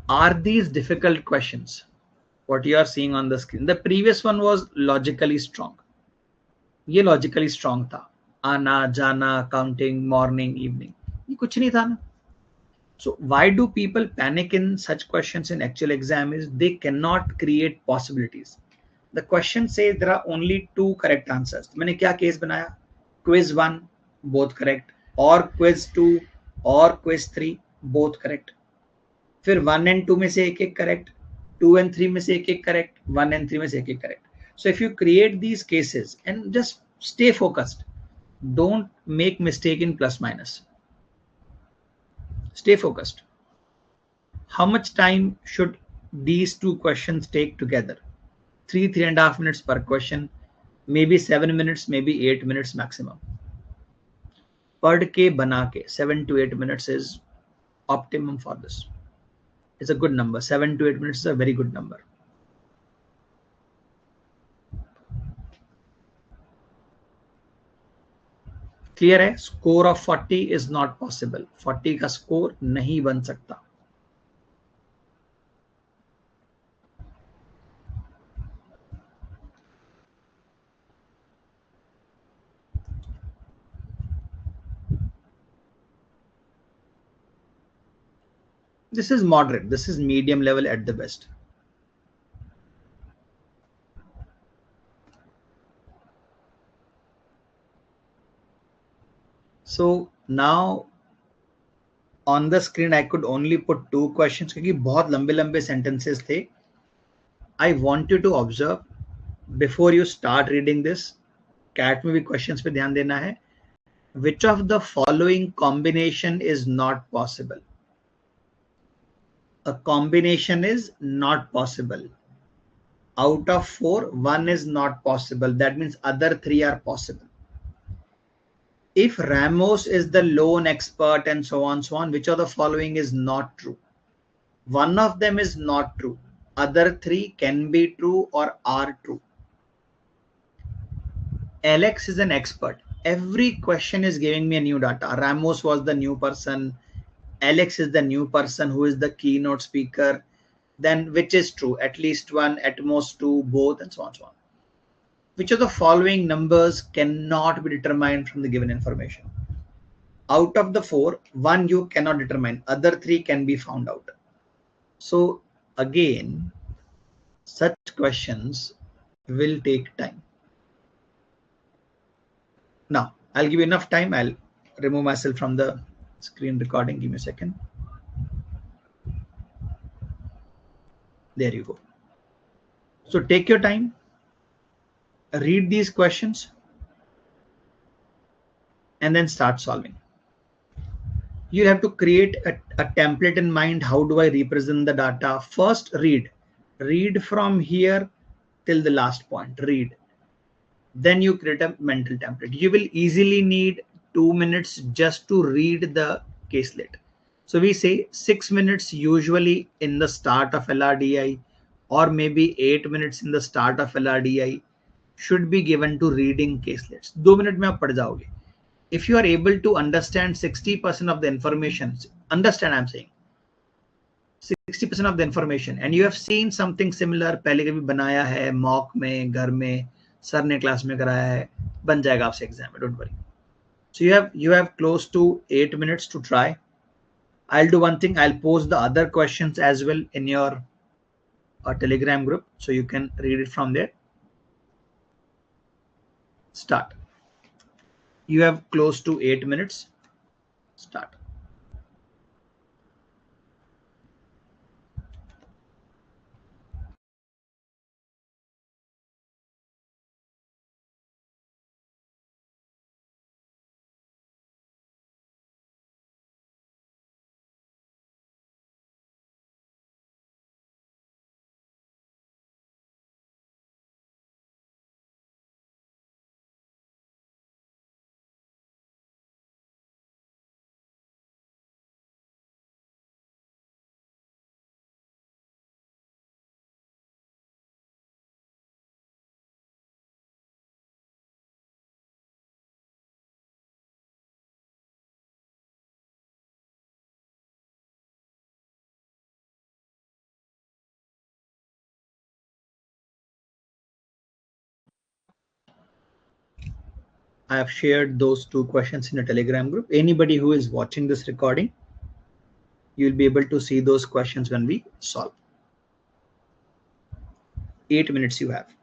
are these difficult questions? What you are seeing on the screen. The previous one was logically strong. ये logically strong था. आना जाना counting morning evening. ये कुछ नहीं था ना. So why do people panic in such questions in actual exam is they cannot create possibilities. The question says there are only two correct answers. मैंने क्या case बनाया? Quiz 1 both correct, or quiz 2 or quiz 3 both correct. फिर 1 and 2 में से एक एक correct, 2 and 3 में से एक एक करेक्ट, 1 and 3 में से एक एक correct. So if you create these cases and just stay focused, don't make mistake in plus minus. Stay focused. How much time should these two questions take together? 3.5 minutes per question, maybe 7 minutes, maybe 8 minutes maximum. पढ़ के बना के 7 to 8 minutes is optimum for this. It's a good number. 7 to 8 minutes is a very good number. Clear है? Score of 40 is not possible. 40 का score नहीं बन सकता. This is moderate. This is medium level at the best. So now on the screen I could only put two questions क्योंकि बहुत लंबे लंबे sentences थे. I want you to observe before you start reading this. CAT में भी questions पे ध्यान देना है. Which of the following combination is not possible? A combination is not possible. Out of 4, 1 is not possible. That means other 3 are possible. If Ramos is the lone expert and so on, which of the following is not true? One of them is not true. Other 3 can be true or are true. Alex is an expert. Every question is giving me a new data. Ramos was the new person. Alex is the new person who is the keynote speaker. Then which is true? At least 1, at most 2, both, and so on. Which of the following numbers cannot be determined from the given information? Out of the 4, 1 you cannot determine. Other 3 can be found out. So again, such questions will take time. Now, I'll give you enough time. I'll remove myself from the screen recording. Give me a second. There you go. So take your time. Read these questions and then start solving. You have to create a template in mind. How do I represent the data? First, read from here till the last point. Read. Then you create a mental template. You will easily need 2 minutes just to read the caselet. So we say 6 minutes usually in the start of LRDI, or maybe 8 minutes in the start of LRDI should be given to reading caselets. 2 minutes में आप पढ़ जाओगे. If you are able to understand 60% of the information, understand I'm saying 60% of the information, and you have seen something similar पहले कभी बनाया है mock में, घर में, सर ने क्लास में कराया है, बन जाएगा आपसे एग्जाम में, don't worry. So you have close to 8 minutes to try. I'll do one thing. I'll post the other questions as well in your Telegram group, so you can read it from there. Start. You have close to 8 minutes. Start. I have shared those two questions in a Telegram group. Anybody who is watching this recording, you will be able to see those questions when we solve. 8 minutes you have.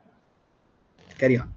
Carry on.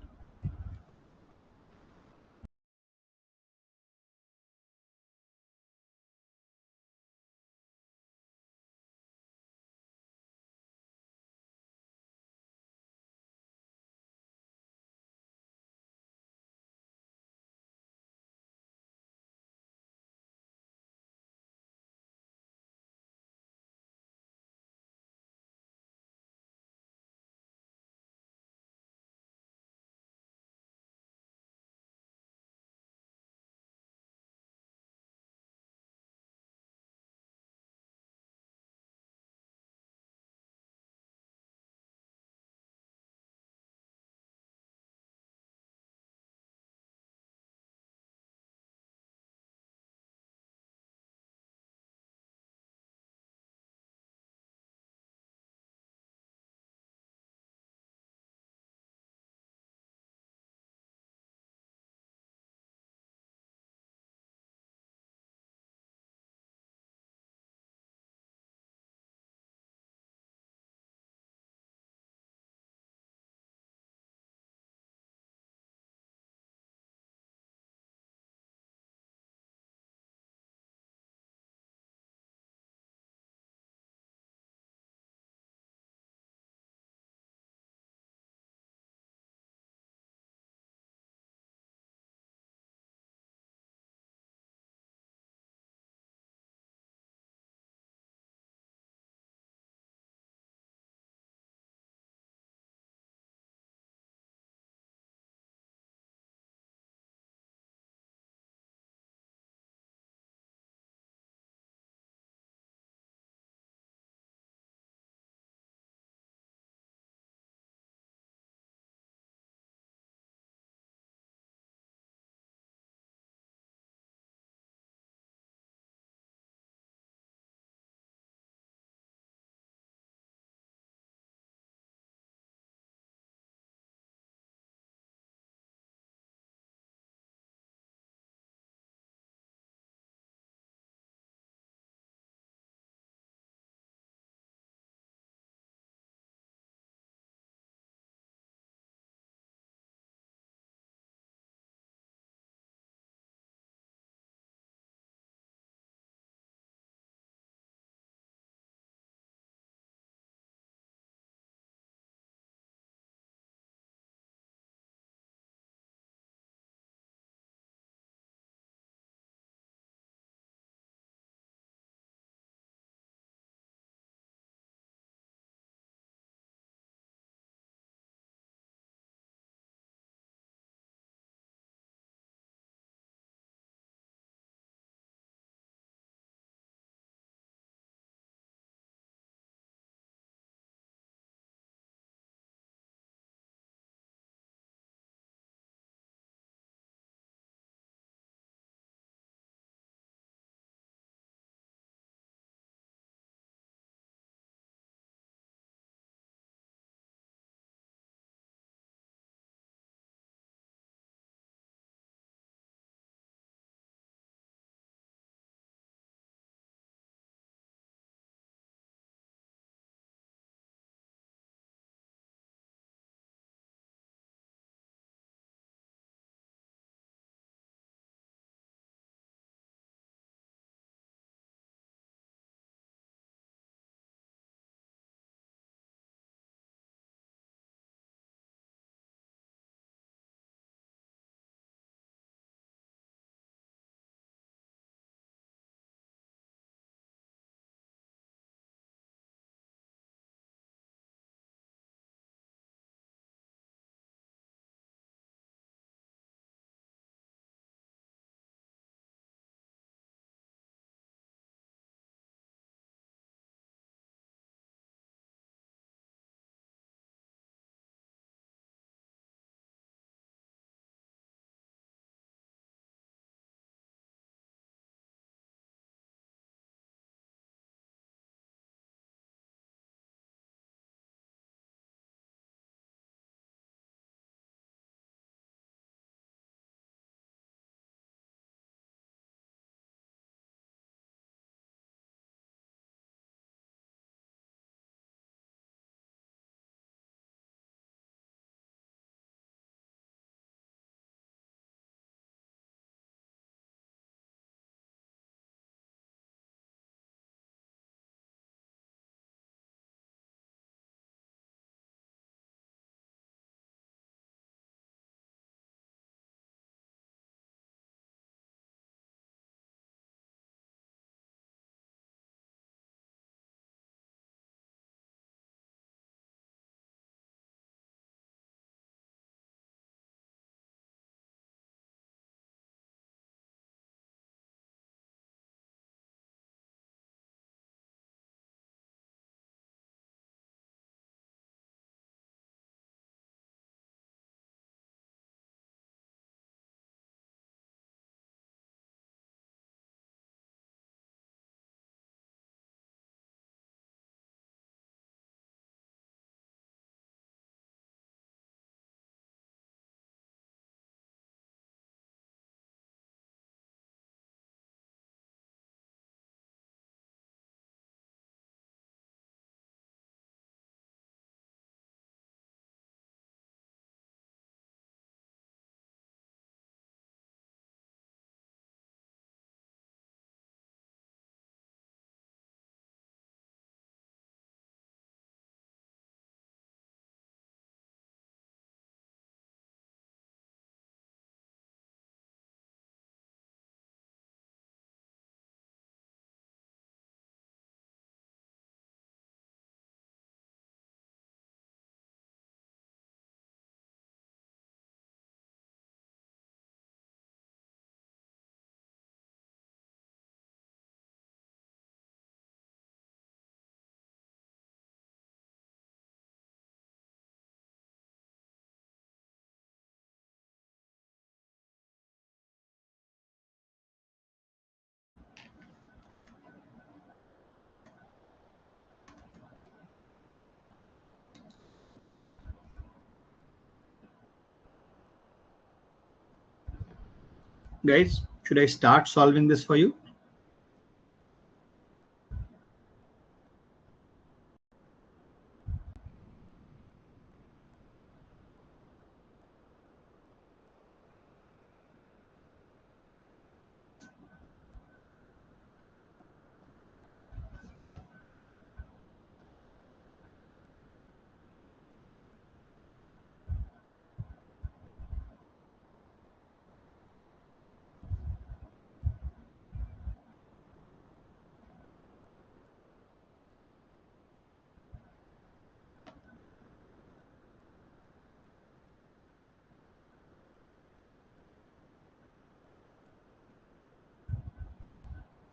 Guys, should I start solving this for you?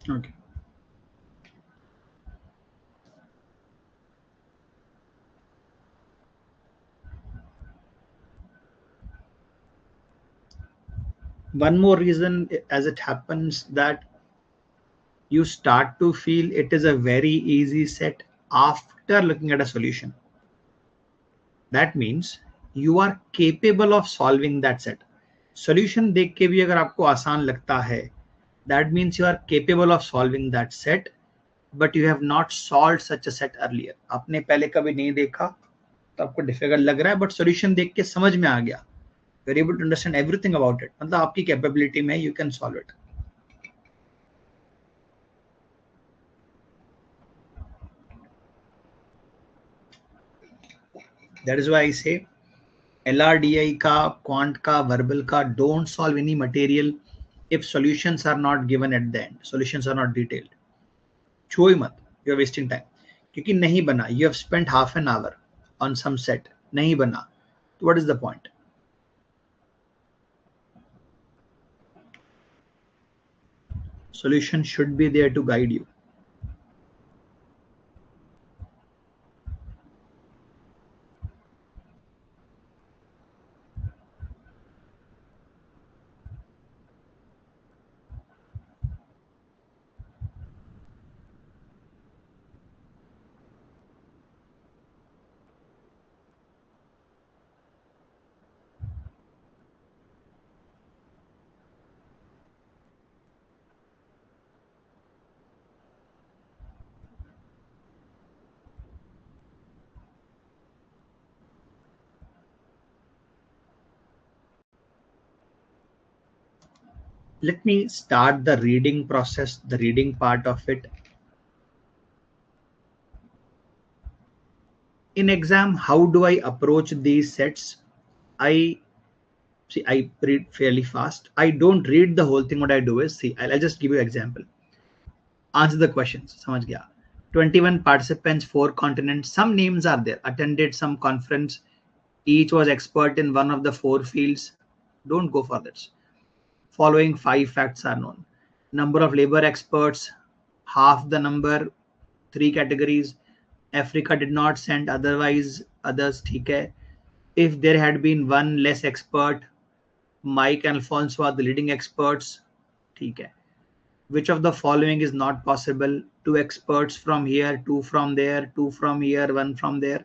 Okay. One more reason, as it happens, that you start to feel it is a very easy set after looking at a solution. That means you are capable of solving that set. Solution देख के भी अगर आपको आसान लगता है, that means you are capable of solving that set, but you have not solved such a set earlier. आपने पहले कभी नहीं देखा तो आपको डिफिकल्ट लग रहा है, बट सॉल्यूशन देख के समझ में आ गया. You are able to understand everything about it. मतलब आपकी कैपेबिलिटी में you can solve it. That is why I say LRDI का, क्वांट का, वर्बल का, don't solve any material if solutions are not given at the end, solutions are not detailed. छो ही मत, you are wasting time. क्योंकि नहीं बना, you have spent half an hour on some set, नहीं बना, तो what is the point? Solution should be there to guide you. Let me start the reading process, the reading part of it. In exam, how do I approach these sets? I read fairly fast. I don't read the whole thing. What I do is, see, I'll just give you an example. Answer the questions. समझ गया. 21 participants, 4 continents. Some names are there. Attended some conference. Each was expert in one of the 4 fields. Don't go for this. Following 5 facts are known. Number of labor experts, half the number, 3 categories. Africa did not send, otherwise others, ठीक है. If there had been one less expert, Mike and Alfonso are the leading experts, ठीक है. Which of the following is not possible? 2 experts from here, 2 from there, 2 from here, 1 from there.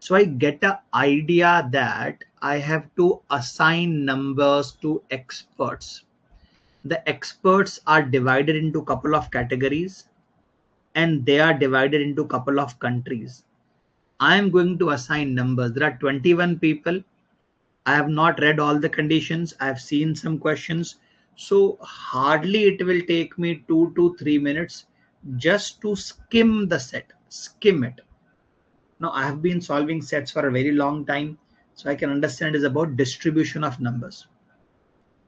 So I get an idea that I have to assign numbers to experts. The experts are divided into a couple of categories and they are divided into a couple of countries. I am going to assign numbers. There are 21 people. I have not read all the conditions. I have seen some questions. So hardly it will take me 2 to 3 minutes just to skim the set, skim it. Now I have been solving sets for a very long time, so I can understand it is about distribution of numbers.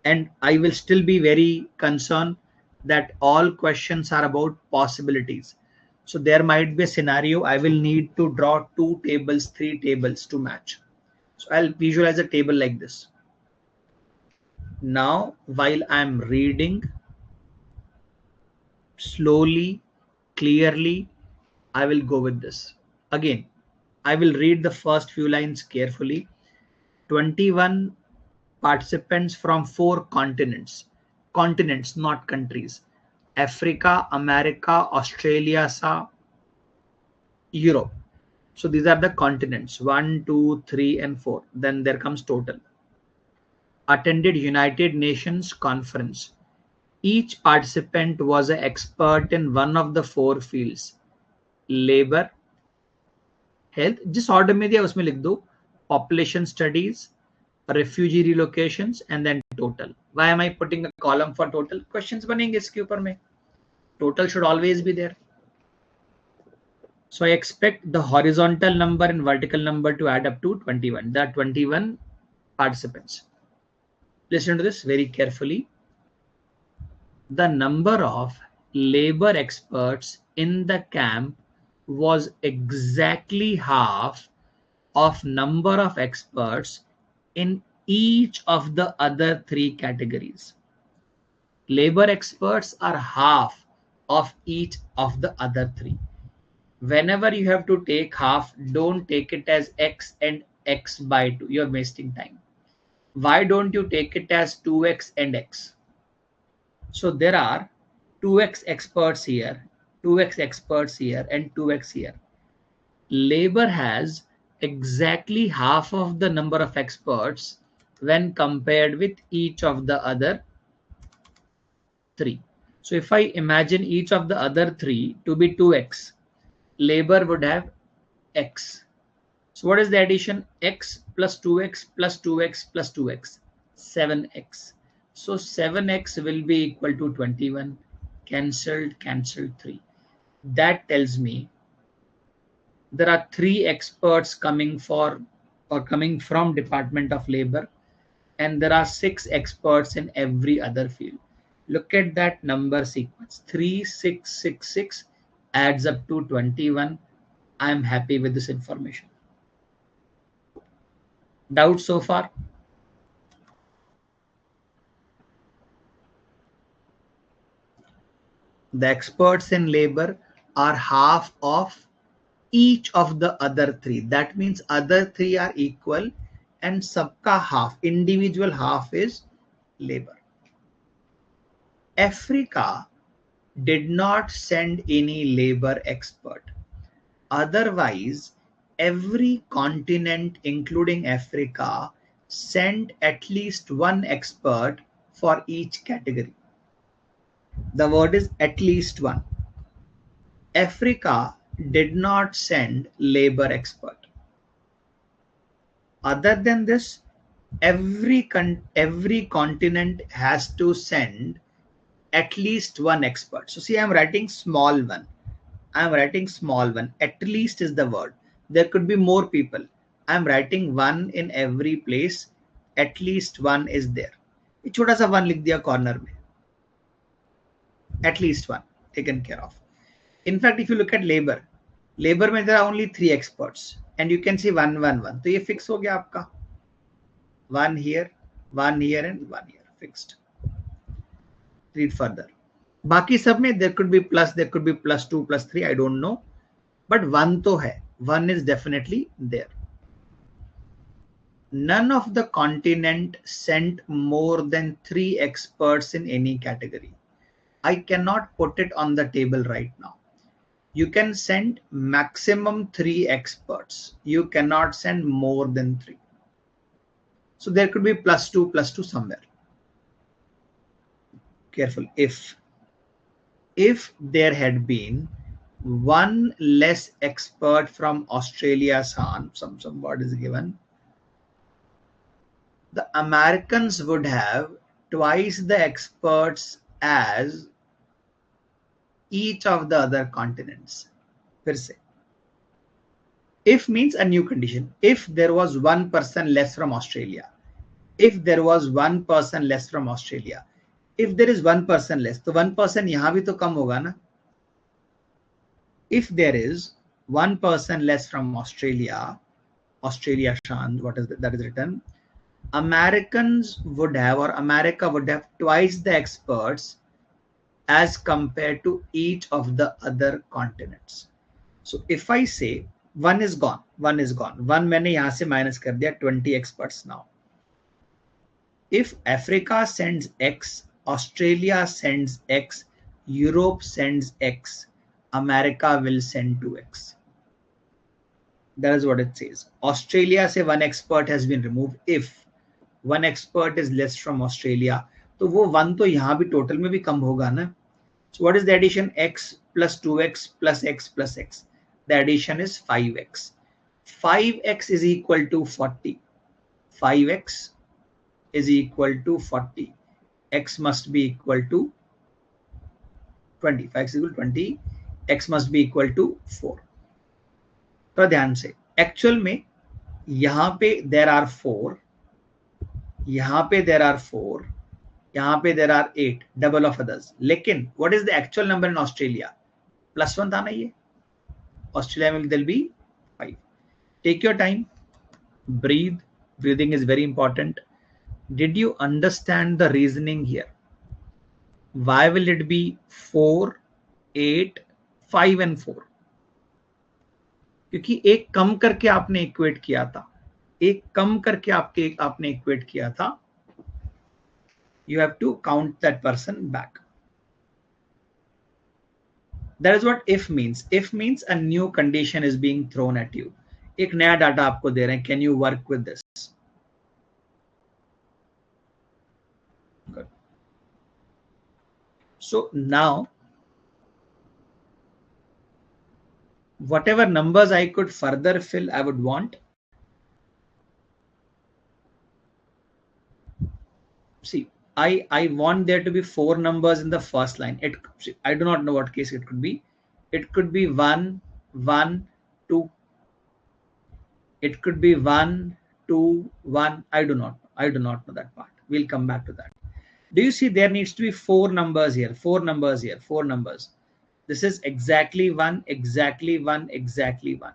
And I will still be very concerned that all questions are about possibilities. So there might be a scenario I will need to draw 2 tables, 3 tables to match. So I'll visualize a table like this. Now, while I'm reading slowly, clearly, I will go with this. Again, I will read the first few lines carefully. 21 participants from 4 continents. Continents, not countries. Africa, America, Australia, Europe. So these are the continents, 1, 2, 3, and 4. Then there comes total. attended United Nations conference. Each participant was an expert in one of the four fields: labor, health, जिस order में दिया उसमें लिख दो, population studies, refugee relocations, and then total. Why am I putting a column for total? Questions बनेंगे इसके ऊपर में. Total should always be there. So I expect the horizontal number and vertical number to add up to 21. There are 21 participants. Listen to this very carefully. The number of labor experts in the camp was exactly half of number of experts in each of the other three categories. Labor experts are half of each of the other three. Whenever you have to take half, don't take it as x and x by 2. You're wasting time. Why don't you take it as 2x and x? So there are 2x experts here, 2x experts here, and 2x here. Labor has exactly half of the number of experts when compared with each of the other three. So if I imagine each of the other three to be 2x, labor would have x. So what is the addition? X plus 2x plus 2x plus 2x, 7x. So 7x will be equal to 21. Cancelled, cancelled 3. That tells me there are 3 experts coming for or coming from Department of Labor, and there are 6 experts in every other field. Look at that number sequence. 3, 6, 6, 6 adds up to 21. I am happy with this information. Doubt so far? The experts in labor are half of each of the other three. That means other three are equal and sabka half, individual half is labor. Africa did not send any labor expert. Otherwise, every continent, including Africa, sent at least one expert for each category. The word is at least one. Africa did not send labor expert. Other than this, every continent has to send at least one expert. So see, I'm writing small one. I'm writing small one. At least is the word. There could be more people. I'm writing one in every place. At least one is there. ये छोटा सा one लिख दिया corner में. At least one taken care of. In fact, if you look at labor में there are only 3 experts, and you can see 1, 1, 1. तो ये fix हो गया आपका. 1 here, and 1 here, fixed. Read further. बाकी सब में there could be plus, there could be plus 2, plus 3, I don't know. But 1 तो है. 1 is definitely there. None of the continent sent more than 3 experts in any category. I cannot put it on the table right now. You can send maximum 3 experts. You cannot send more than 3. So there could be plus 2 somewhere. Careful. If there had been one less expert from Australia, some word is given, the Americans would have twice the experts as each of the other continents. Per se. If means a new condition. If there was one person less from Australia, if there was one person less from Australia, if there is one person less, तो one person यहाँ भी तो कम होगा ना. If there is one person less from Australia, Shant, what is that is written? Americans would have, or America would have twice the experts as compared to each of the other continents. So if I say one is gone, one मैंने यहाँ से minus कर दिया, 20 experts now. If Africa sends X, Australia sends X, Europe sends X, America will send 2X. That is what it says. Australia से one expert has been removed if 1 expert is less from Australia, तो वो 1 तो यहाँ भी total में भी कम होगा ना. So what is the addition? X plus 2x plus x plus x. The addition is 5x. 5x is equal to 40. 5x is equal to 40. X must be equal to 20. 5x is equal to 20. X must be equal to 4. तो ध्यान से actual में यहाँ पे there are 4, यहाँ पे there are 4, यहाँ पे there are 8, double of others. लेकिन what is the actual number in Australia? +1 था ना ये. Australia में there'll be 5. Take your time. Breathe. Breathing is very important. Did you understand the reasoning here? Why will it be 4, 8, 5 and 4? क्योंकि एक कम करके आपने equate किया था. एक कम करके आपने इक्वेट किया था. You have to count that person back. That is what if means. If means a new condition is being thrown at you. एक नया डाटा आपको दे रहे हैं. Can you work with this? Good. So now, whatever numbers I could further fill, I would want. See, I want there to be 4 numbers in the first line. I do not know what case it could be. It could be 1, 1, 2. It could be 1, 2, 1. I do not know that part. We'll come back to that. Do you see there needs to be 4 numbers here, 4 numbers here, 4 numbers. This is exactly 1, exactly 1, exactly 1.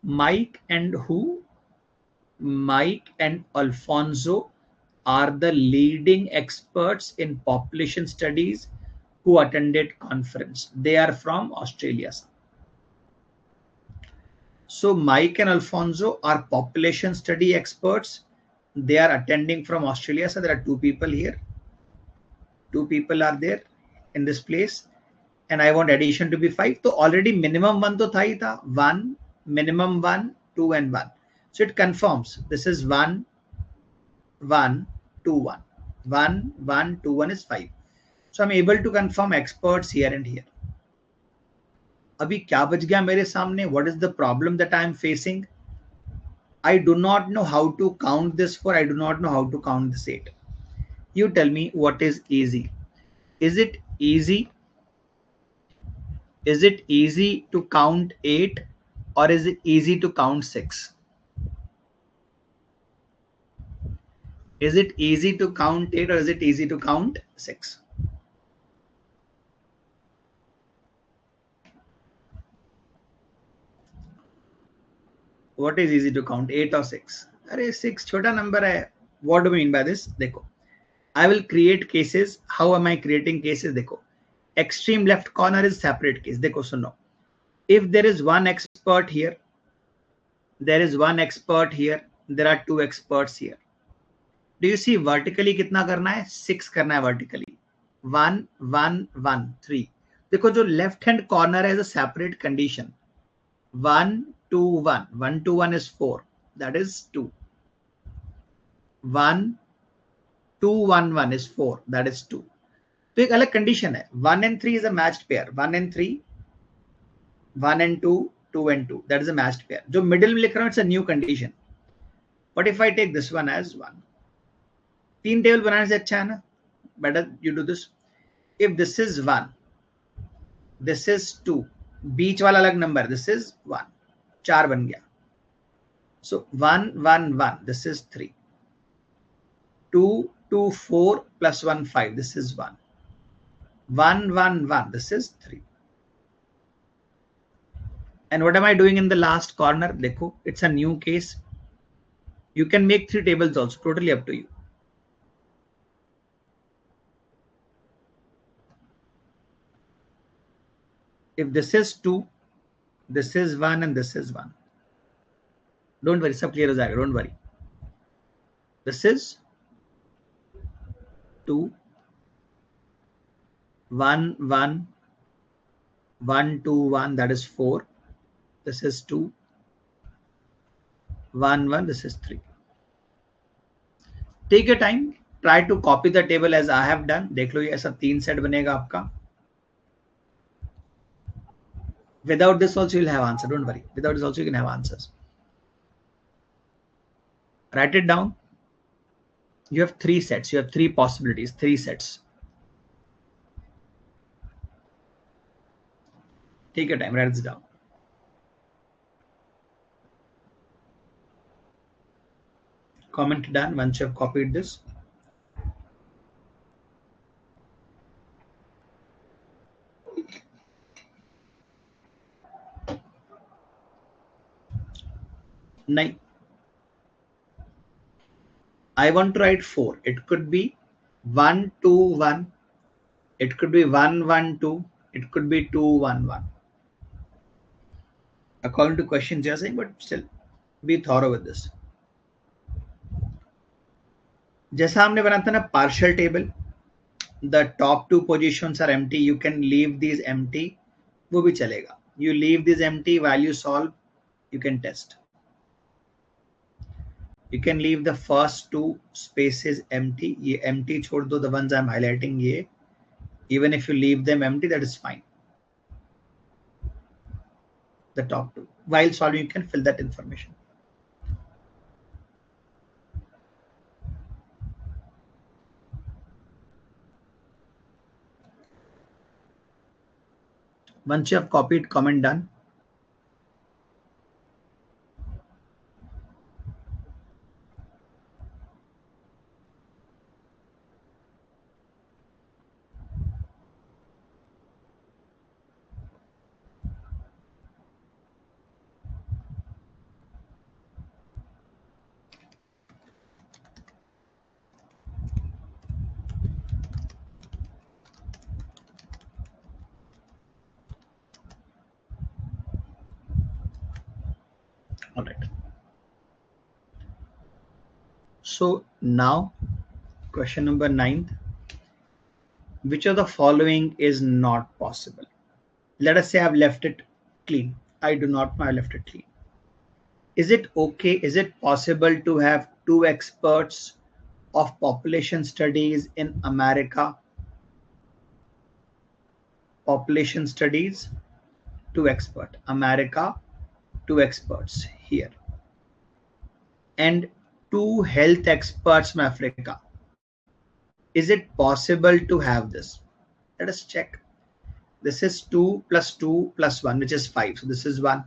Mike and who? Mike and Alfonso are the leading experts in population studies who attended conference. They are from Australia. So Mike and Alfonso are population study experts. They are attending from Australia. So there are 2 people here. 2 people are there in this place. And I want addition to be 5. So already minimum 1 to tha hi tha. 1, minimum 1, 2 and 1. So it confirms. This is 1, 1, 2, 1. 1, 1, 2, 1 is 5. So I'm able to confirm experts here and here. अभी क्या बच गया मेरे सामने? What is the problem that I am facing? I do not know how to count this 4. I do not know how to count this 8. You tell me what is easy. Is it easy? Is it easy to count 8 or is it easy to count 6? Is it easy to count 8 or is it easy to count 6? What is easy to count, 8 or 6? अरे 6 छोटा number है. What do we mean by this? देखो, I will create cases. How am I creating cases? देखो, extreme left corner is separate case. देखो सुनो, if there is 1 expert here, there is 1 expert here, there are 2 experts here. Do you see vertically कितना करना है? 6 करना है vertically. 1, 1, 1, 3. देखो जो left hand corner है is a separate condition. 1, 2, 1. 1, 2, 1 is 4. That is 2. 1, 2, 1, 1 is 4. That is 2. तो एक अलग condition है. 1 and 3 is a matched pair. 1 and 3, 1 and 2, 2 and 2. That is a matched pair. जो middle में लिख रहा हूँ, it's a new condition. But if I take this one as 1, 3 table बनाने से अच्छा है ना? Better you do this. If this is 1, this is 2, बीच वाला अलग number, this is 1, 4 बन गया. So 1, 1, 1, this is 3. 2, 2, 4 plus 1, 5, this is 1. 1, 1, 1, this is 3. And what am I doing in the last corner? देखो, it's a new case. You can make 3 tables also, totally up to you. If this is 2, this is 1 and this is 1. Don't worry, सब clear हो जाएगा, don't worry. This is 2, 1, 1, 1, 2, 1, that is 4. This is 2, 1, 1, this is 3. Take your time, try to copy the table as I have done. देख लो ये ऐसा 3 set बनेगा आपका. Without this also you'll have answer, don't worry. Without this also you can have answers. Write it down. You have 3 sets, you have 3 possibilities, 3 sets. Take your time, write this down. Comment done once you have copied this. Nine. I want to write 4. It could be 1 2 1. It could be 1 1 2. It could be 2 1 1. According to questions you're saying, but still be thorough with this. जैसा हमने बनाया था ना partial table, the top 2 positions are empty. You can leave these empty. वो भी चलेगा. You leave these empty, value solve. You can test. You can leave the first 2 spaces empty. ये empty छोड़ दो, the ones I'm highlighting ये. Even if you leave them empty, that is fine. The top 2. While solving, you can fill that information. Once you have copied, comment done. All right. So now, question number 9. Which of the following is not possible? Let us say I've left it clean. I do not know I left it clean. Is it okay? Is it possible to have 2 experts of population studies in America? Population studies, 2 expert. America, 2 experts here. And 2 health experts from Africa. Is it possible to have this? Let us check. This is 2 plus 2 plus 1, which is 5. So this is 1.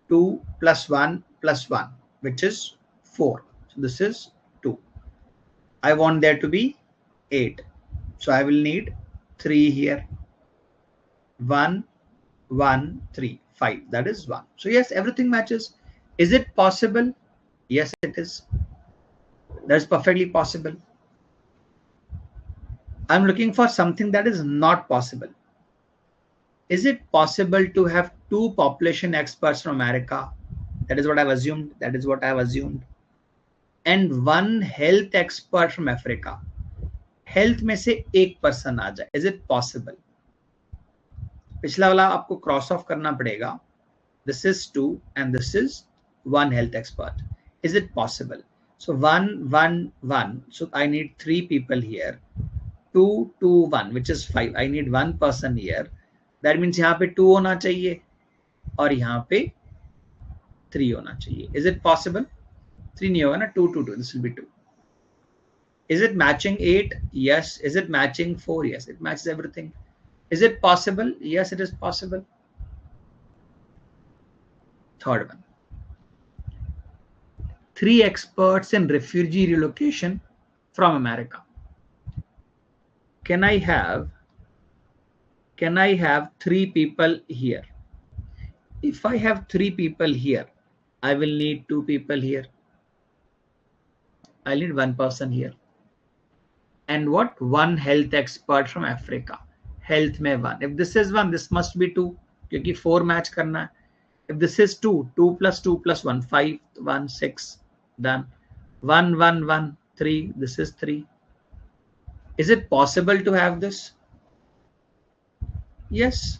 2 plus 1 plus 1, which is 4. So this is 2. I want there to be 8. So I will need 3 here. 1, 1, 3, 5. That is 1. So yes, everything matches. Is it possible? Yes, it is. That's perfectly possible. I'm looking for something that is not possible. Is it possible to have 2 population experts from America? That is what I've assumed. That is what I've assumed. And 1 health expert from Africa. Health में से एक person आ जाए. Is it possible? पिछला वाला आपको cross of करना पड़ेगा. This is 2 and this is 1 health expert. Is it possible? So 1, 1, 1. So I need 3 people here. 2, 2, 1, which is 5. I need 1 person here. That means यहाँ पे 2 होना चाहिए और यहाँ पे 3 होना चाहिए. Is it possible? 3 नहीं होगा ना. 2, 2, 2. This will be 2. Is it matching 8? Yes. Is it matching 4? Yes. It matches everything. Is it possible? Yes, it is possible. Third one. 3 experts in refugee relocation from America. Can I have 3 people here? If I have 3 people here, I will need 2 people here. I need 1 person here. And what? 1 health expert from Africa. Health में 1. If this is 1, this must be 2. क्योंकि 4 match करना है. If this is 2, 2 plus 2 plus 1, 5, 1, 6, done. 1, 1, 1, 3, this is 3. Is it possible to have this? Yes.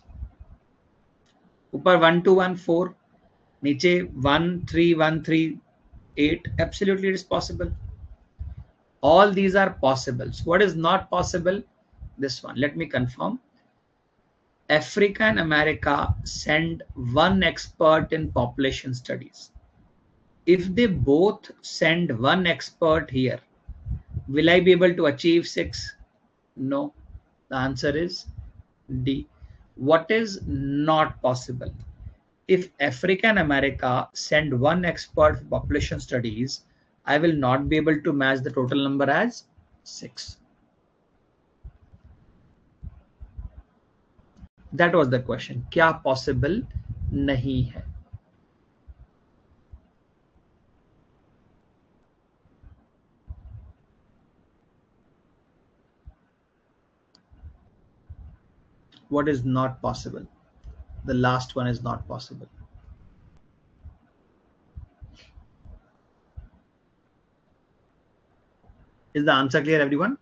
ऊपर 1, 2, 1, 4. नीचे 1, 3, 1, 3, 8. Absolutely it is possible. All these are possible. So what is not possible? This one. Let me confirm. Africa and America send one expert in population studies. If they both send one expert here, will I be able to achieve 6? No. The answer is D. What is not possible? If Africa and America send one expert for population studies, I will not be able to match the total number as 6. That was the question. क्या possible नहीं है? What is not possible? The last one is not possible. Is the answer clear, everyone?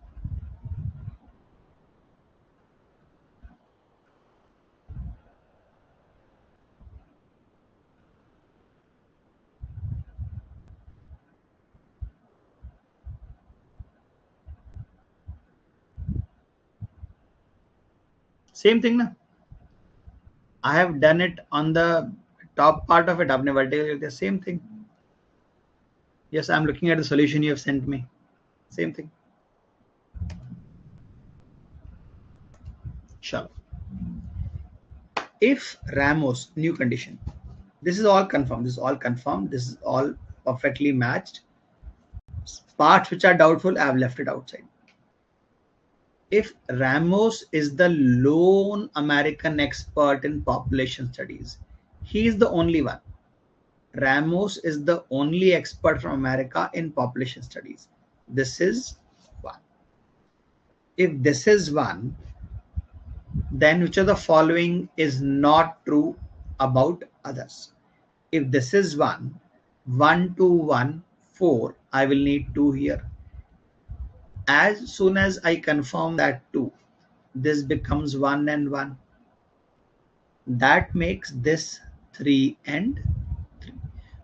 Same thing, na? I have done it on the top part of it. आपने vertical the same thing. Yes, I'm looking at the solution you have sent me. Same thing. Sure. If Ramos, new condition, this is all confirmed. This is all confirmed. This is all perfectly matched. Parts which are doubtful, I have left it outside. If Ramos is the lone American expert in population studies, he is the only one. Ramos is the only expert from America in population studies. This is one. If this is one, then which of the following is not true about others? If this is 1, 1, 2, 1, 4, I will need 2 here. As soon as I confirm that 2, this becomes 1 and 1. That makes this 3 and 3.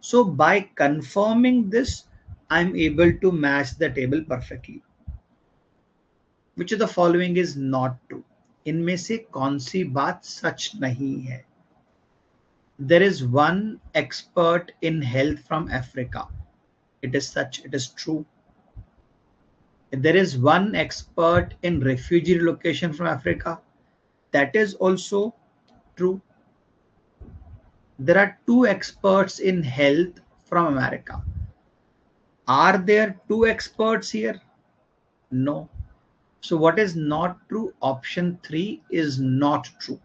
So by confirming this, I'm able to match the table perfectly. Which of the following is not true? इनमें से कौन सी बात सच नहीं है? There is one expert in health from Africa. It is such, it is true. There is one expert in refugee relocation from Africa. That is also true. There are 2 experts in health from America. Are there 2 experts here? No. So what is not true? Option 3 is not true.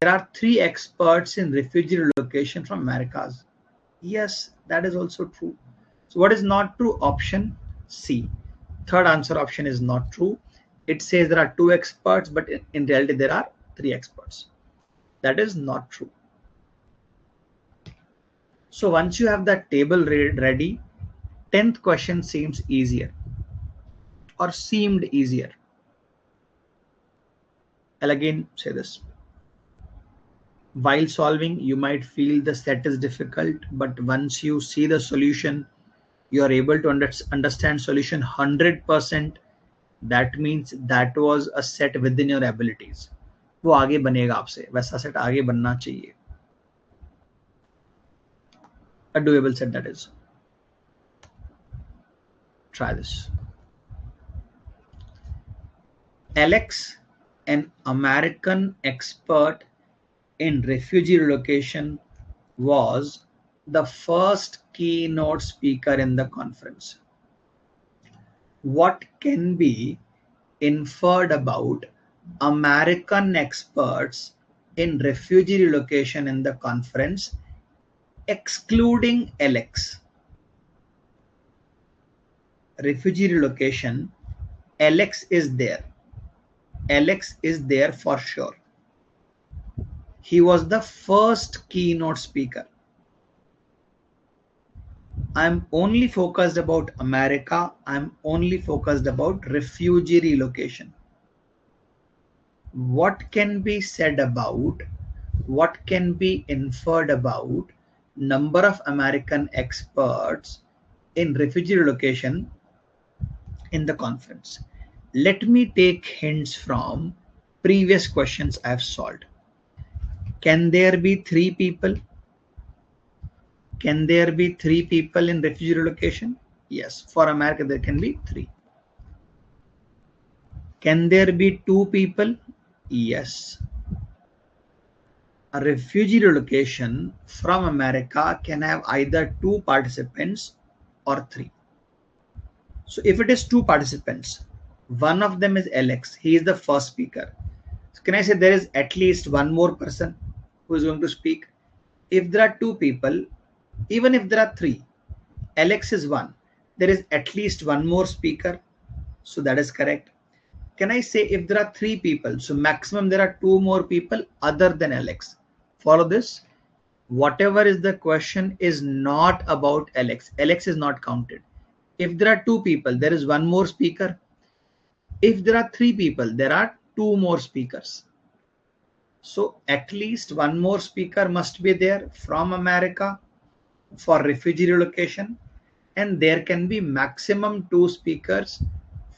There are 3 experts in refugee relocation from Americas. Yes, that is also true. So what is not true? Option C. Third answer option is not true. It says there are 2 experts, but in reality there are 3 experts. That is not true. So once you have that table ready, 10th question seems easier or seemed easier. I'll again say this. While solving, you might feel the set is difficult, but once you see the solution, you are able to understand solution 100%. That means that was a set within your abilities. वो आगे बनेगा आपसे, वैसा set आगे बनना चाहिए. A doable set, that is. Try this. Alex, an American expert in refugee relocation, was the first keynote speaker in the conference. What can be inferred about American experts in refugee relocation in the conference, excluding Alex? Refugee relocation, Alex is there. Alex is there for sure. He was the first keynote speaker. I'm only focused about America. I'm only focused about refugee relocation. What can be said about, what can be inferred about number of American experts in refugee relocation in the conference. Let me take hints from previous questions I have solved. Can there be three people? Can there be three people in refugee relocation? Yes, for America there can be three. Can there be two people? Yes. A refugee relocation from America can have either two participants or three. So if it is two participants, one of them is Alex, he is the first speaker. So can I say there is at least one more person who is going to speak? If there are two people, even if there are three, Alex is one, there is at least one more speaker. So that is correct. Can I say if there are three people, so maximum there are two more people other than Alex? Follow this. Whatever is the question is not about Alex. Alex is not counted. If there are two people, there is one more speaker. If there are three people, there are two more speakers. So at least one more speaker must be there from America for refugee relocation, and there can be maximum two speakers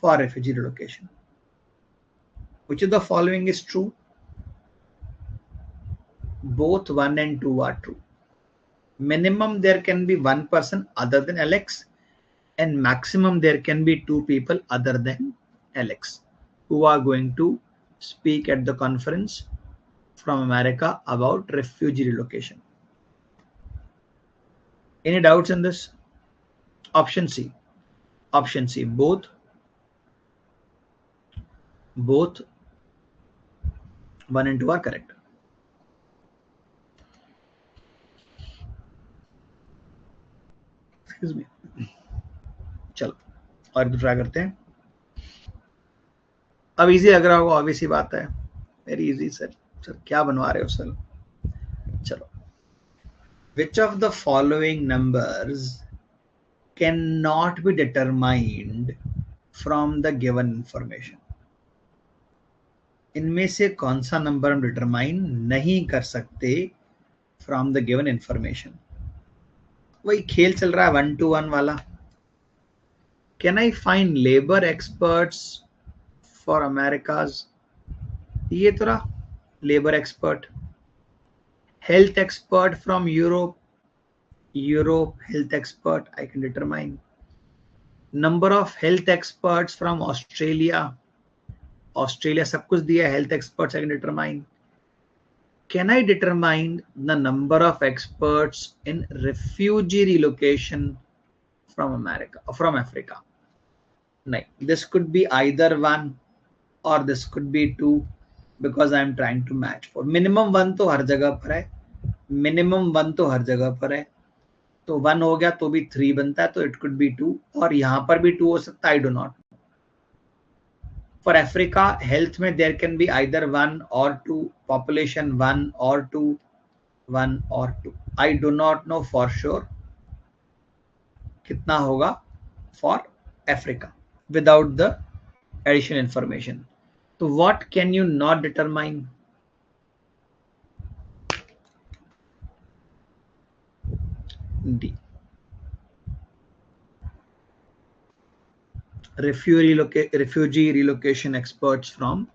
for refugee relocation. Which of the following is true? Both 1 and 2 are true. Minimum there can be one person other than Alex, and maximum there can be two people other than Alex who are going to speak at the conference from America about refugee relocation. Any doubts in this? Option C. Option C. Both 1 and 2 are correct. Excuse me. चलो और try करते हैं. अब easy लग रहा होगा, obvious ही बात है. Very easy sir. सर क्या बनवा रहे हो सर? चलो. Which of the following numbers cannot be determined from the given information? इनमें से कौन सा नंबर हम डिटरमाइन नहीं कर सकते फ्रॉम द गिवन इंफॉर्मेशन? वही खेल चल रहा है 1 to 1 वाला. Can I find labour experts for Americas? ये तो रहा labour expert. Health expert from Europe health expert I can determine. Number of health experts from Australia सब कुछ दिया है. Health experts I can determine. Can I determine the number of experts in refugee relocation from Africa? No, this could be either one or this could be two, because I am trying to match for minimum one. तो हर जगह पर है, minimum one तो हर जगह पर है, तो one हो गया तो भी three बनता है, तो it could be two, और यहाँ पर भी two हो सकता है. I do not. For Africa, health में there can be either one or two, population one or two, one or two. I do not know for sure कितना होगा for Africa without the additional information. So what can you not determine? D. Refugee relocation experts from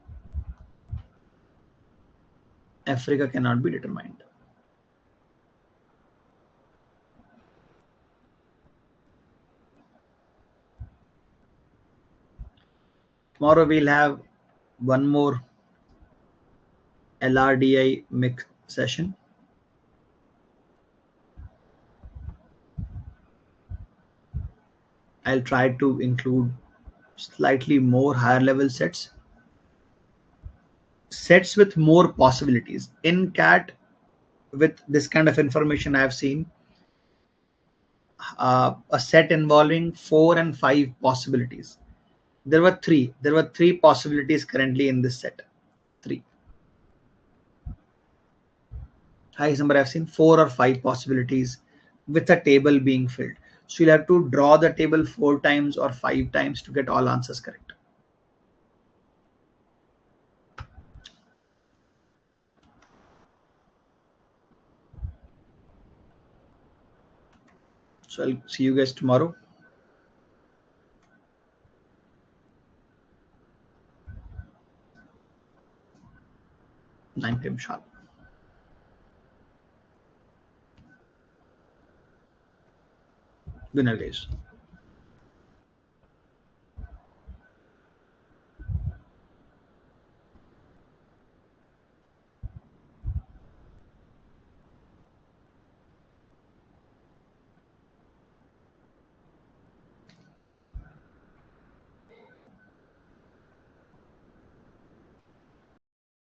Africa cannot be determined. Tomorrow we'll have one more LRDI mix session. I'll try to include slightly more higher level sets with more possibilities. In CAT, with this kind of information, I have seen a set involving 4 and 5 possibilities. There were three possibilities currently in this set. Three. Highest number I've seen 4 or 5 possibilities with a table being filled. So you'll have to draw the table 4 times or 5 times to get all answers correct. So I'll see you guys tomorrow. 9 p.m. sharp. Good night, guys.